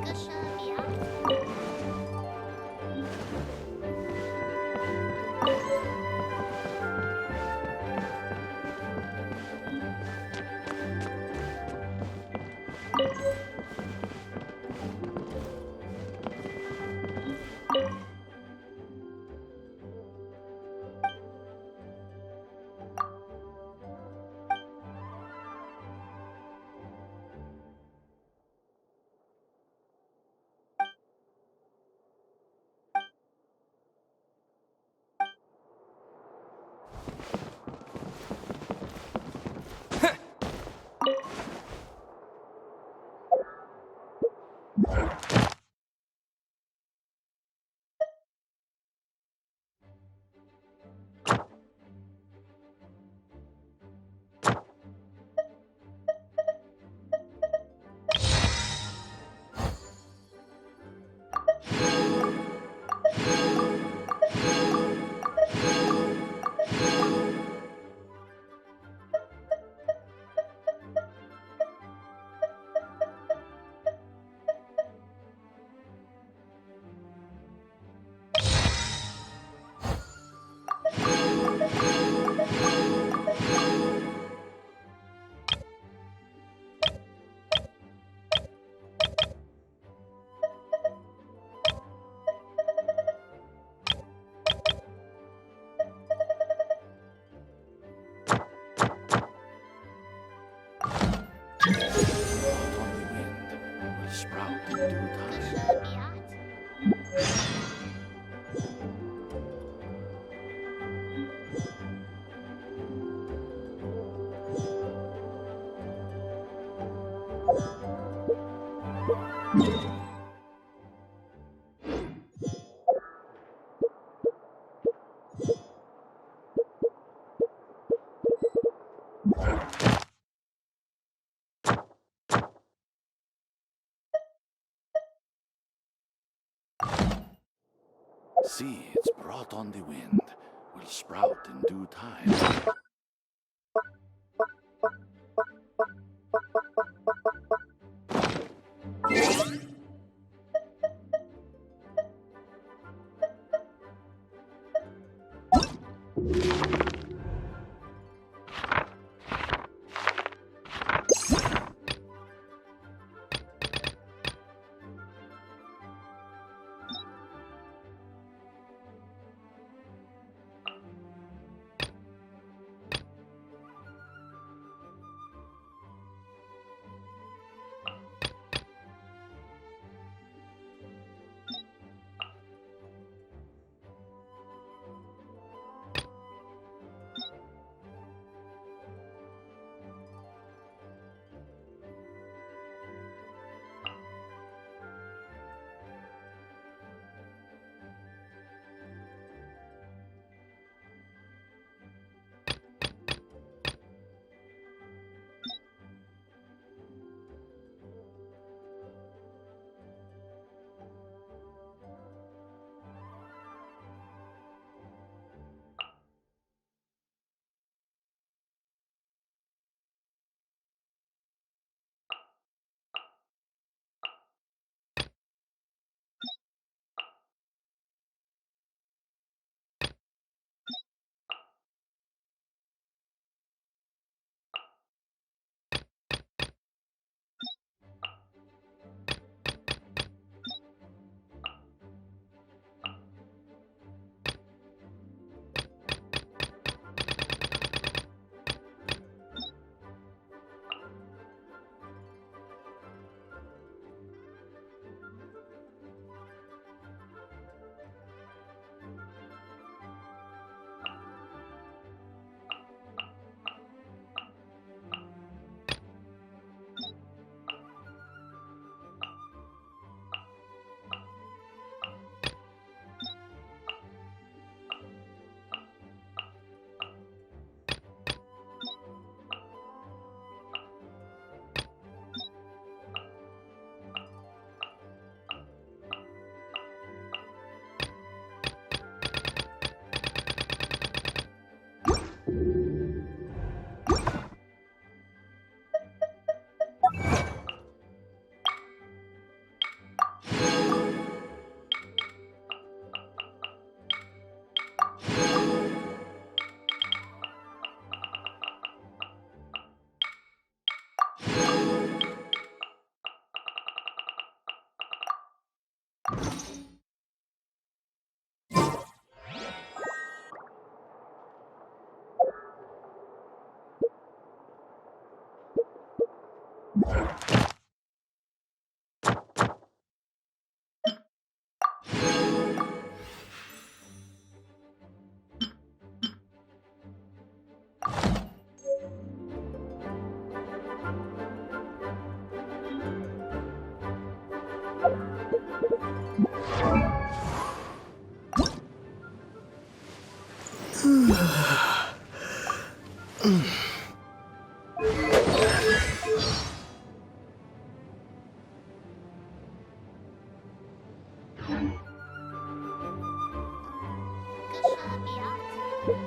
Gusha Biat? Seeds brought on the wind will sprout in due time.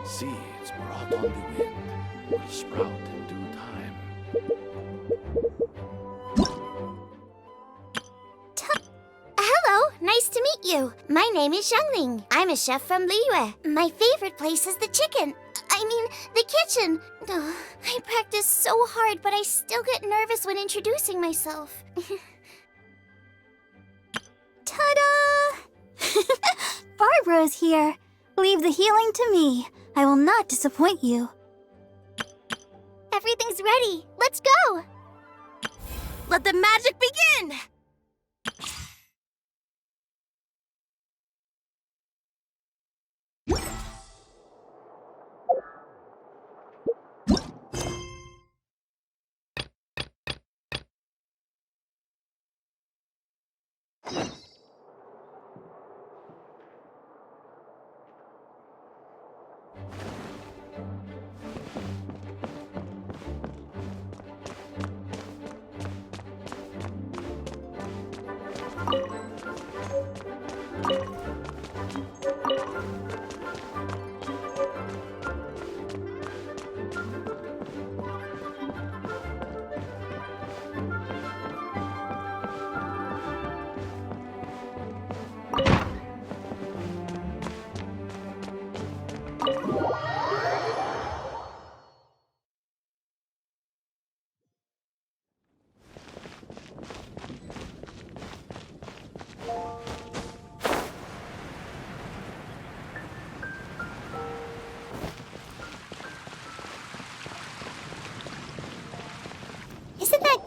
Seeds brought on the wind will sprout in due time. Hello, nice to meet you. My name is Xiangling. I'm a chef from Liyue. My favorite place is the the kitchen. Ugh, I practice so hard, but I still get nervous when introducing myself. Ta-da! Barbara's here. Leave the healing to me. I will not disappoint you. Everything's ready. Let's go! Let the magic begin!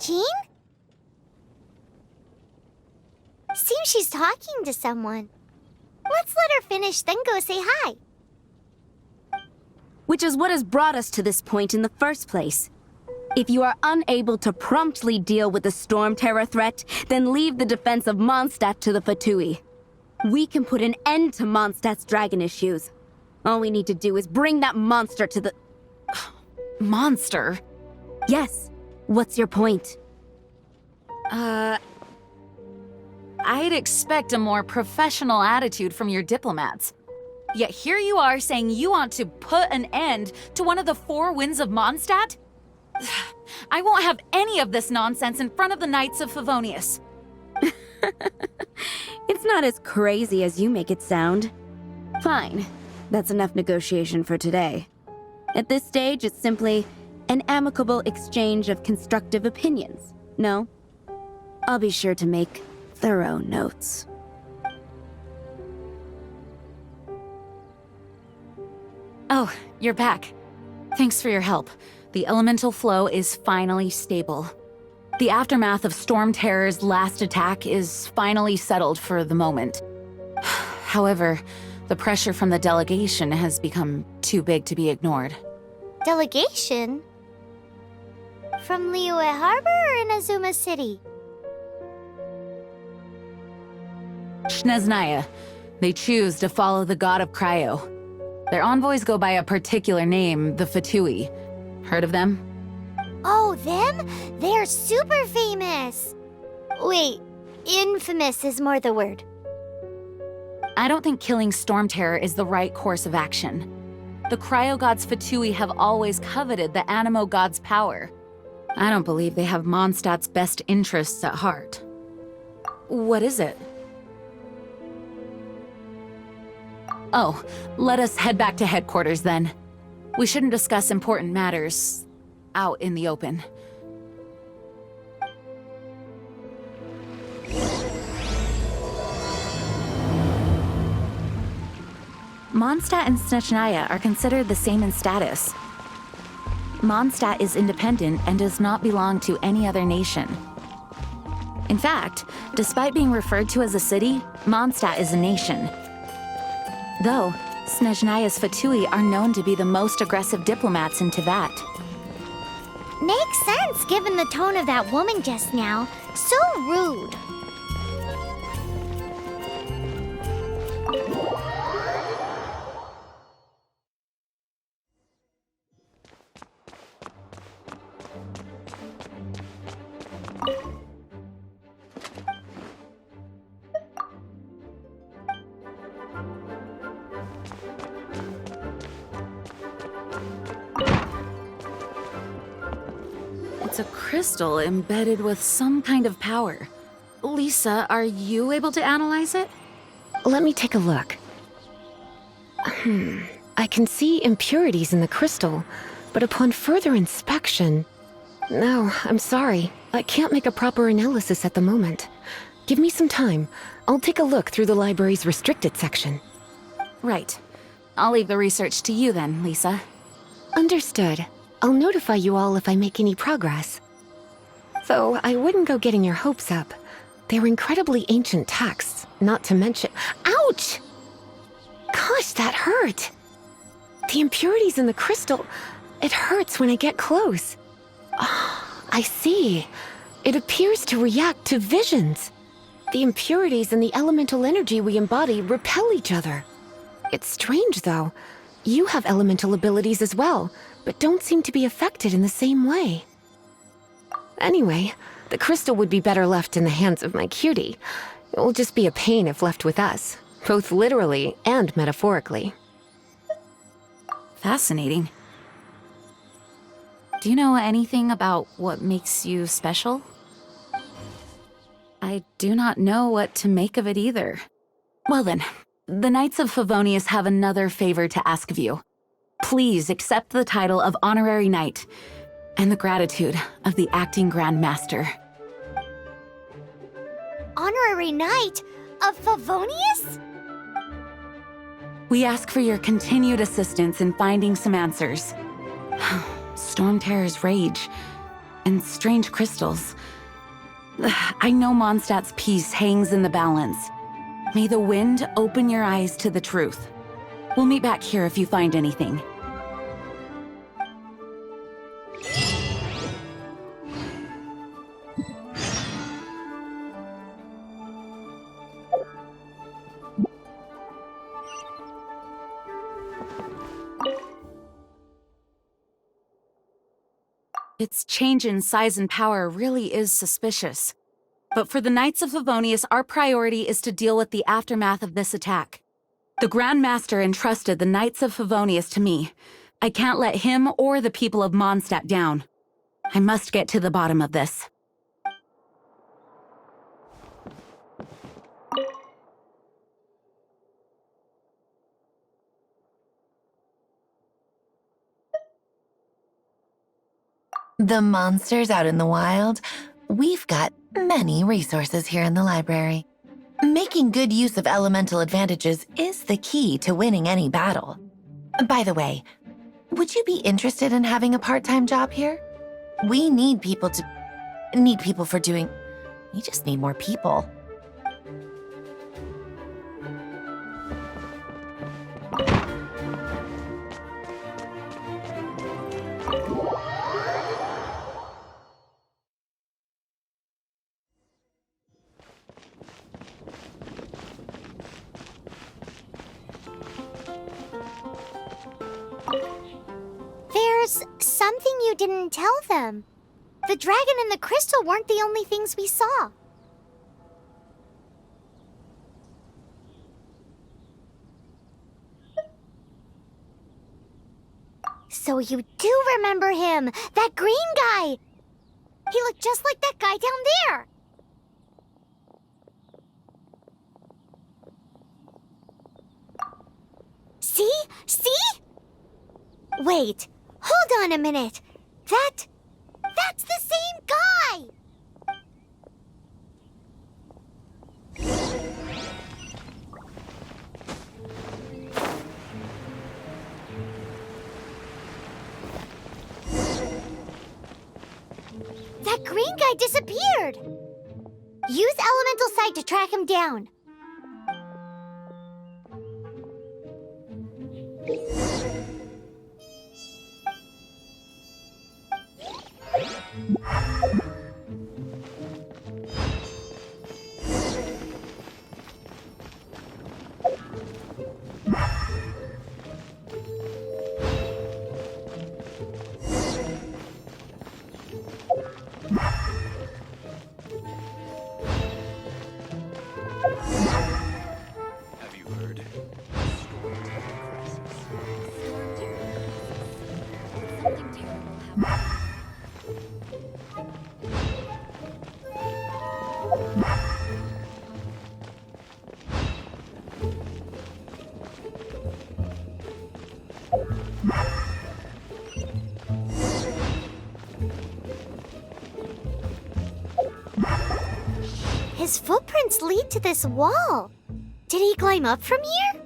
Jean? Seems she's talking to someone. Let's let her finish, then go say hi. Which is what has brought us to this point in the first place. If you are unable to promptly deal with the Storm Terror threat, then leave the defense of Mondstadt to the Fatui. We can put an end to Mondstadt's dragon issues. All we need to do is bring that monster to the... Monster? Yes. What's your point? I'd expect a more professional attitude from your diplomats. Yet here you are saying you want to put an end to one of the four winds of Mondstadt? I won't have any of this nonsense in front of the Knights of Favonius. It's not as crazy as you make it sound. Fine. That's enough negotiation for today. At this stage, it's simply an amicable exchange of constructive opinions. No? I'll be sure to make thorough notes. Oh, you're back. Thanks for your help. The elemental flow is finally stable. The aftermath of Storm Terror's last attack is finally settled for the moment. However, the pressure from the delegation has become too big to be ignored. Delegation? From Liyue Harbor or Inazuma City? Snezhnaya. They choose to follow the god of Cryo. Their envoys go by a particular name, the Fatui. Heard of them? Oh, them? They're super famous! Wait, infamous is more the word. I don't think killing Storm Terror is the right course of action. The Cryo gods Fatui have always coveted the Animo god's power. I don't believe they have Mondstadt's best interests at heart. What is it? Oh, let us head back to headquarters then. We shouldn't discuss important matters out in the open. Mondstadt and Snezhnaya are considered the same in status. Mondstadt is independent and does not belong to any other nation. In fact, despite being referred to as a city, Mondstadt is a nation. Though, Snezhnaya's Fatui are known to be the most aggressive diplomats in Teyvat. Makes sense given the tone of that woman just now. So rude. It's a crystal embedded with some kind of power. Lisa, are you able to analyze it? Let me take a look. I can see impurities in the crystal, but upon further inspection... No, I'm sorry. I can't make a proper analysis at the moment. Give me some time. I'll take a look through the library's restricted section. Right. I'll leave the research to you then, Lisa. Understood. I'll notify you all if I make any progress. Though I wouldn't go getting your hopes up. They're incredibly ancient texts, not to mention... Ouch! Gosh, that hurt! The impurities in the crystal... It hurts when I get close. Ah, I see. It appears to react to visions. The impurities and the elemental energy we embody repel each other. It's strange, though. You have elemental abilities as well, but don't seem to be affected in the same way. Anyway, the crystal would be better left in the hands of my cutie. It will just be a pain if left with us, both literally and metaphorically. Fascinating. Do you know anything about what makes you special? I do not know what to make of it either. Well then, the Knights of Favonius have another favor to ask of you. Please accept the title of Honorary Knight and the gratitude of the Acting Grand Master. Honorary Knight of Favonius? We ask for your continued assistance in finding some answers. Storm Terror's rage. and strange crystals. I know Mondstadt's peace hangs in the balance. May the wind open your eyes to the truth. We'll meet back here if you find anything. Its change in size and power really is suspicious. But for the Knights of Favonius, our priority is to deal with the aftermath of this attack. The Grand Master entrusted the Knights of Favonius to me. I can't let him or the people of Mondstadt down. I must get to the bottom of this. The monsters out in the wild? We've got many resources here in the library. Making good use of elemental advantages is the key to winning any battle. By the way, would you be interested in having a part-time job here? We need people for doing... We just need more people. There's something you didn't tell them. The dragon and the crystal weren't the only things we saw. So you do remember him, that green guy! He looked just like that guy down there! See? See? Wait, hold on a minute. That's the same guy! That green guy disappeared! Use Elemental Sight to track him down. Have you heard? His footprints lead to this wall. Did he climb up from here?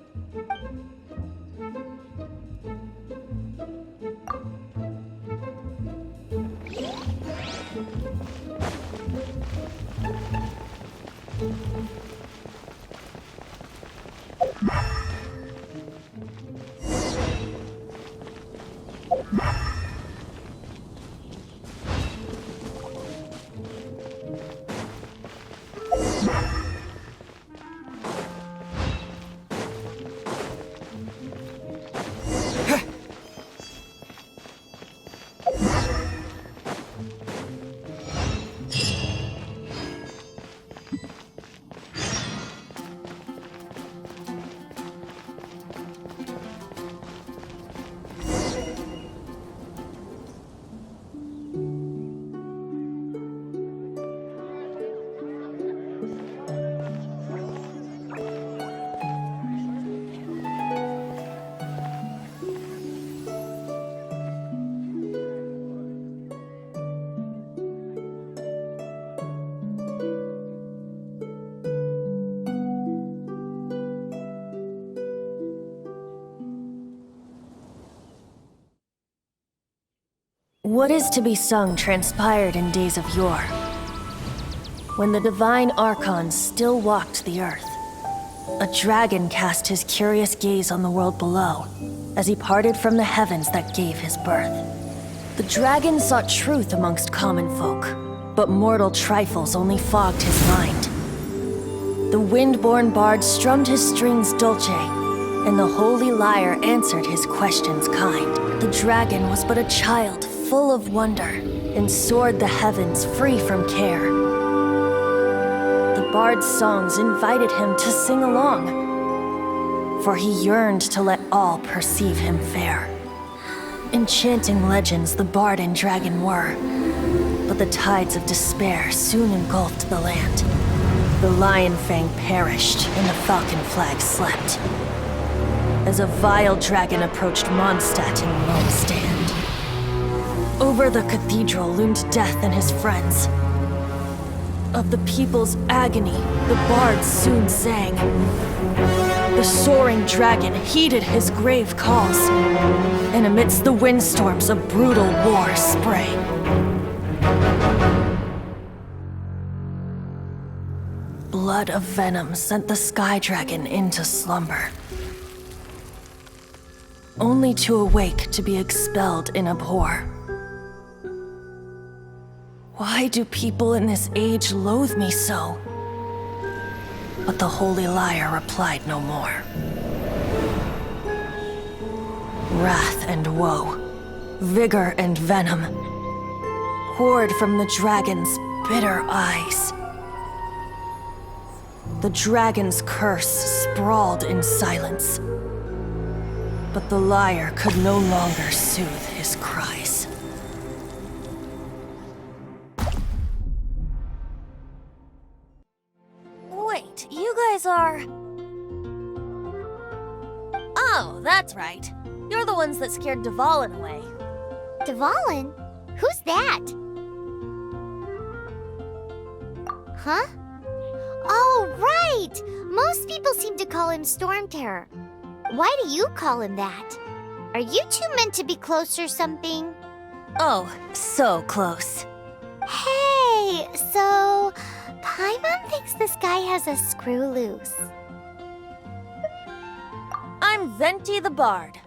What is to be sung transpired in days of yore, when the divine archons still walked the earth. A dragon cast his curious gaze on the world below, as he parted from the heavens that gave his birth. The dragon sought truth amongst common folk, but mortal trifles only fogged his mind. The wind-born bard strummed his strings dulce, and the holy lyre answered his questions kind. The dragon was but a child full of wonder, and soared the heavens free from care. The bard's songs invited him to sing along, for he yearned to let all perceive him fair. Enchanting legends the bard and dragon were, but the tides of despair soon engulfed the land. The lion fang perished, and the falcon flag slept, as a vile dragon approached Mondstadt in lone stand. Over the cathedral loomed death and his friends. Of the people's agony, the bards soon sang. The soaring dragon heeded his grave calls, and amidst the windstorms a brutal war sprang. Blood of venom sent the sky dragon into slumber, only to awake to be expelled in abhor. Why do people in this age loathe me so? But the holy lyre replied no more. Wrath and woe, vigor and venom, poured from the dragon's bitter eyes. The dragon's curse sprawled in silence, but the lyre could no longer soothe his cries. Wait, you guys are... Oh, that's right. You're the ones that scared Dvalin away. Dvalin? Who's that? Huh? Oh, right! Most people seem to call him Storm Terror. Why do you call him that? Are you two meant to be close or something? Oh, so close. Hey, so... Paimon thinks this guy has a screw loose. I'm Venti the Bard.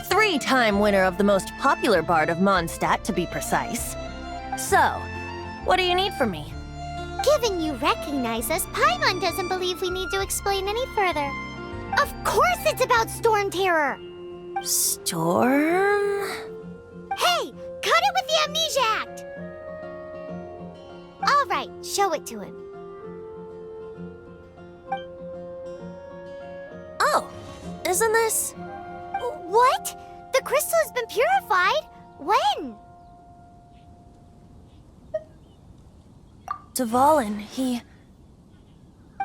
3-time winner of the most popular bard of Mondstadt, to be precise. So, what do you need from me? Given you recognize us, Paimon doesn't believe we need to explain any further. Of course it's about Storm Terror! Storm? Hey! Cut it with the Amnesia Act! Alright, show it to him. Oh, isn't this... What? The crystal has been purified? When? Dvalin,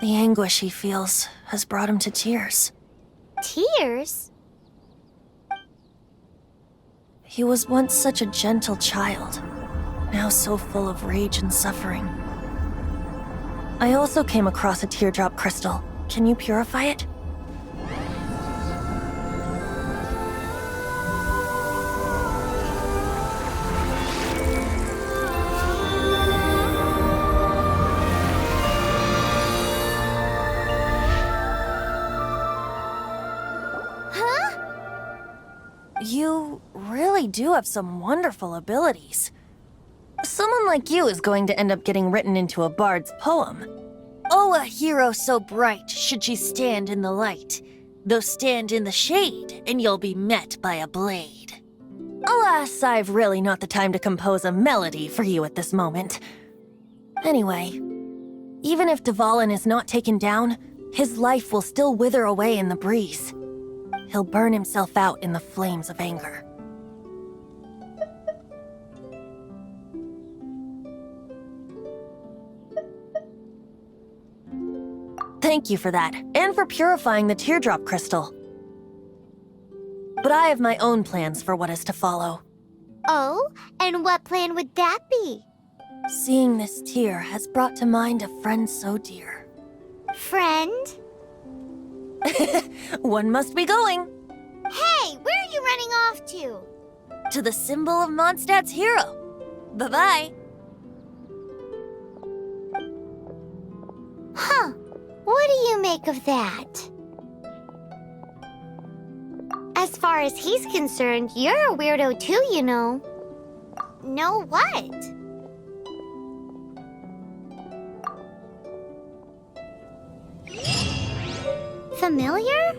the anguish he feels has brought him to tears. Tears? He was once such a gentle child, now so full of rage and suffering. I also came across a teardrop crystal. Can you purify it? You really do have some wonderful abilities. Someone like you is going to end up getting written into a bard's poem. Oh, a hero so bright should she stand in the light, though stand in the shade, and you'll be met by a blade. Alas, I've really not the time to compose a melody for you at this moment. Anyway, even if Dvalin is not taken down, his life will still wither away in the breeze. He'll burn himself out in the flames of anger. Thank you for that, and for purifying the teardrop crystal. But I have my own plans for what is to follow. Oh? And what plan would that be? Seeing this tear has brought to mind a friend so dear. Friend? One must be going. Hey, where are you running off to? to the symbol of Mondstadt's hero. Bye-bye. Huh. What do you make of that? As far as he's concerned, you're a weirdo too, you know. Know what? Familiar?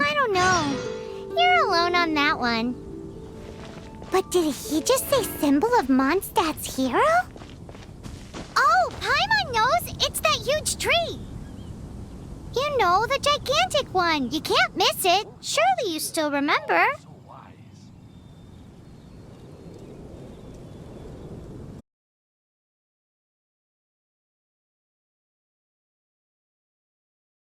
I don't know. You're alone on that one. But did he just say symbol of Mondstadt's hero? Oh, Paimon knows! It's that huge tree! You know, the gigantic one. You can't miss it. Surely you still remember.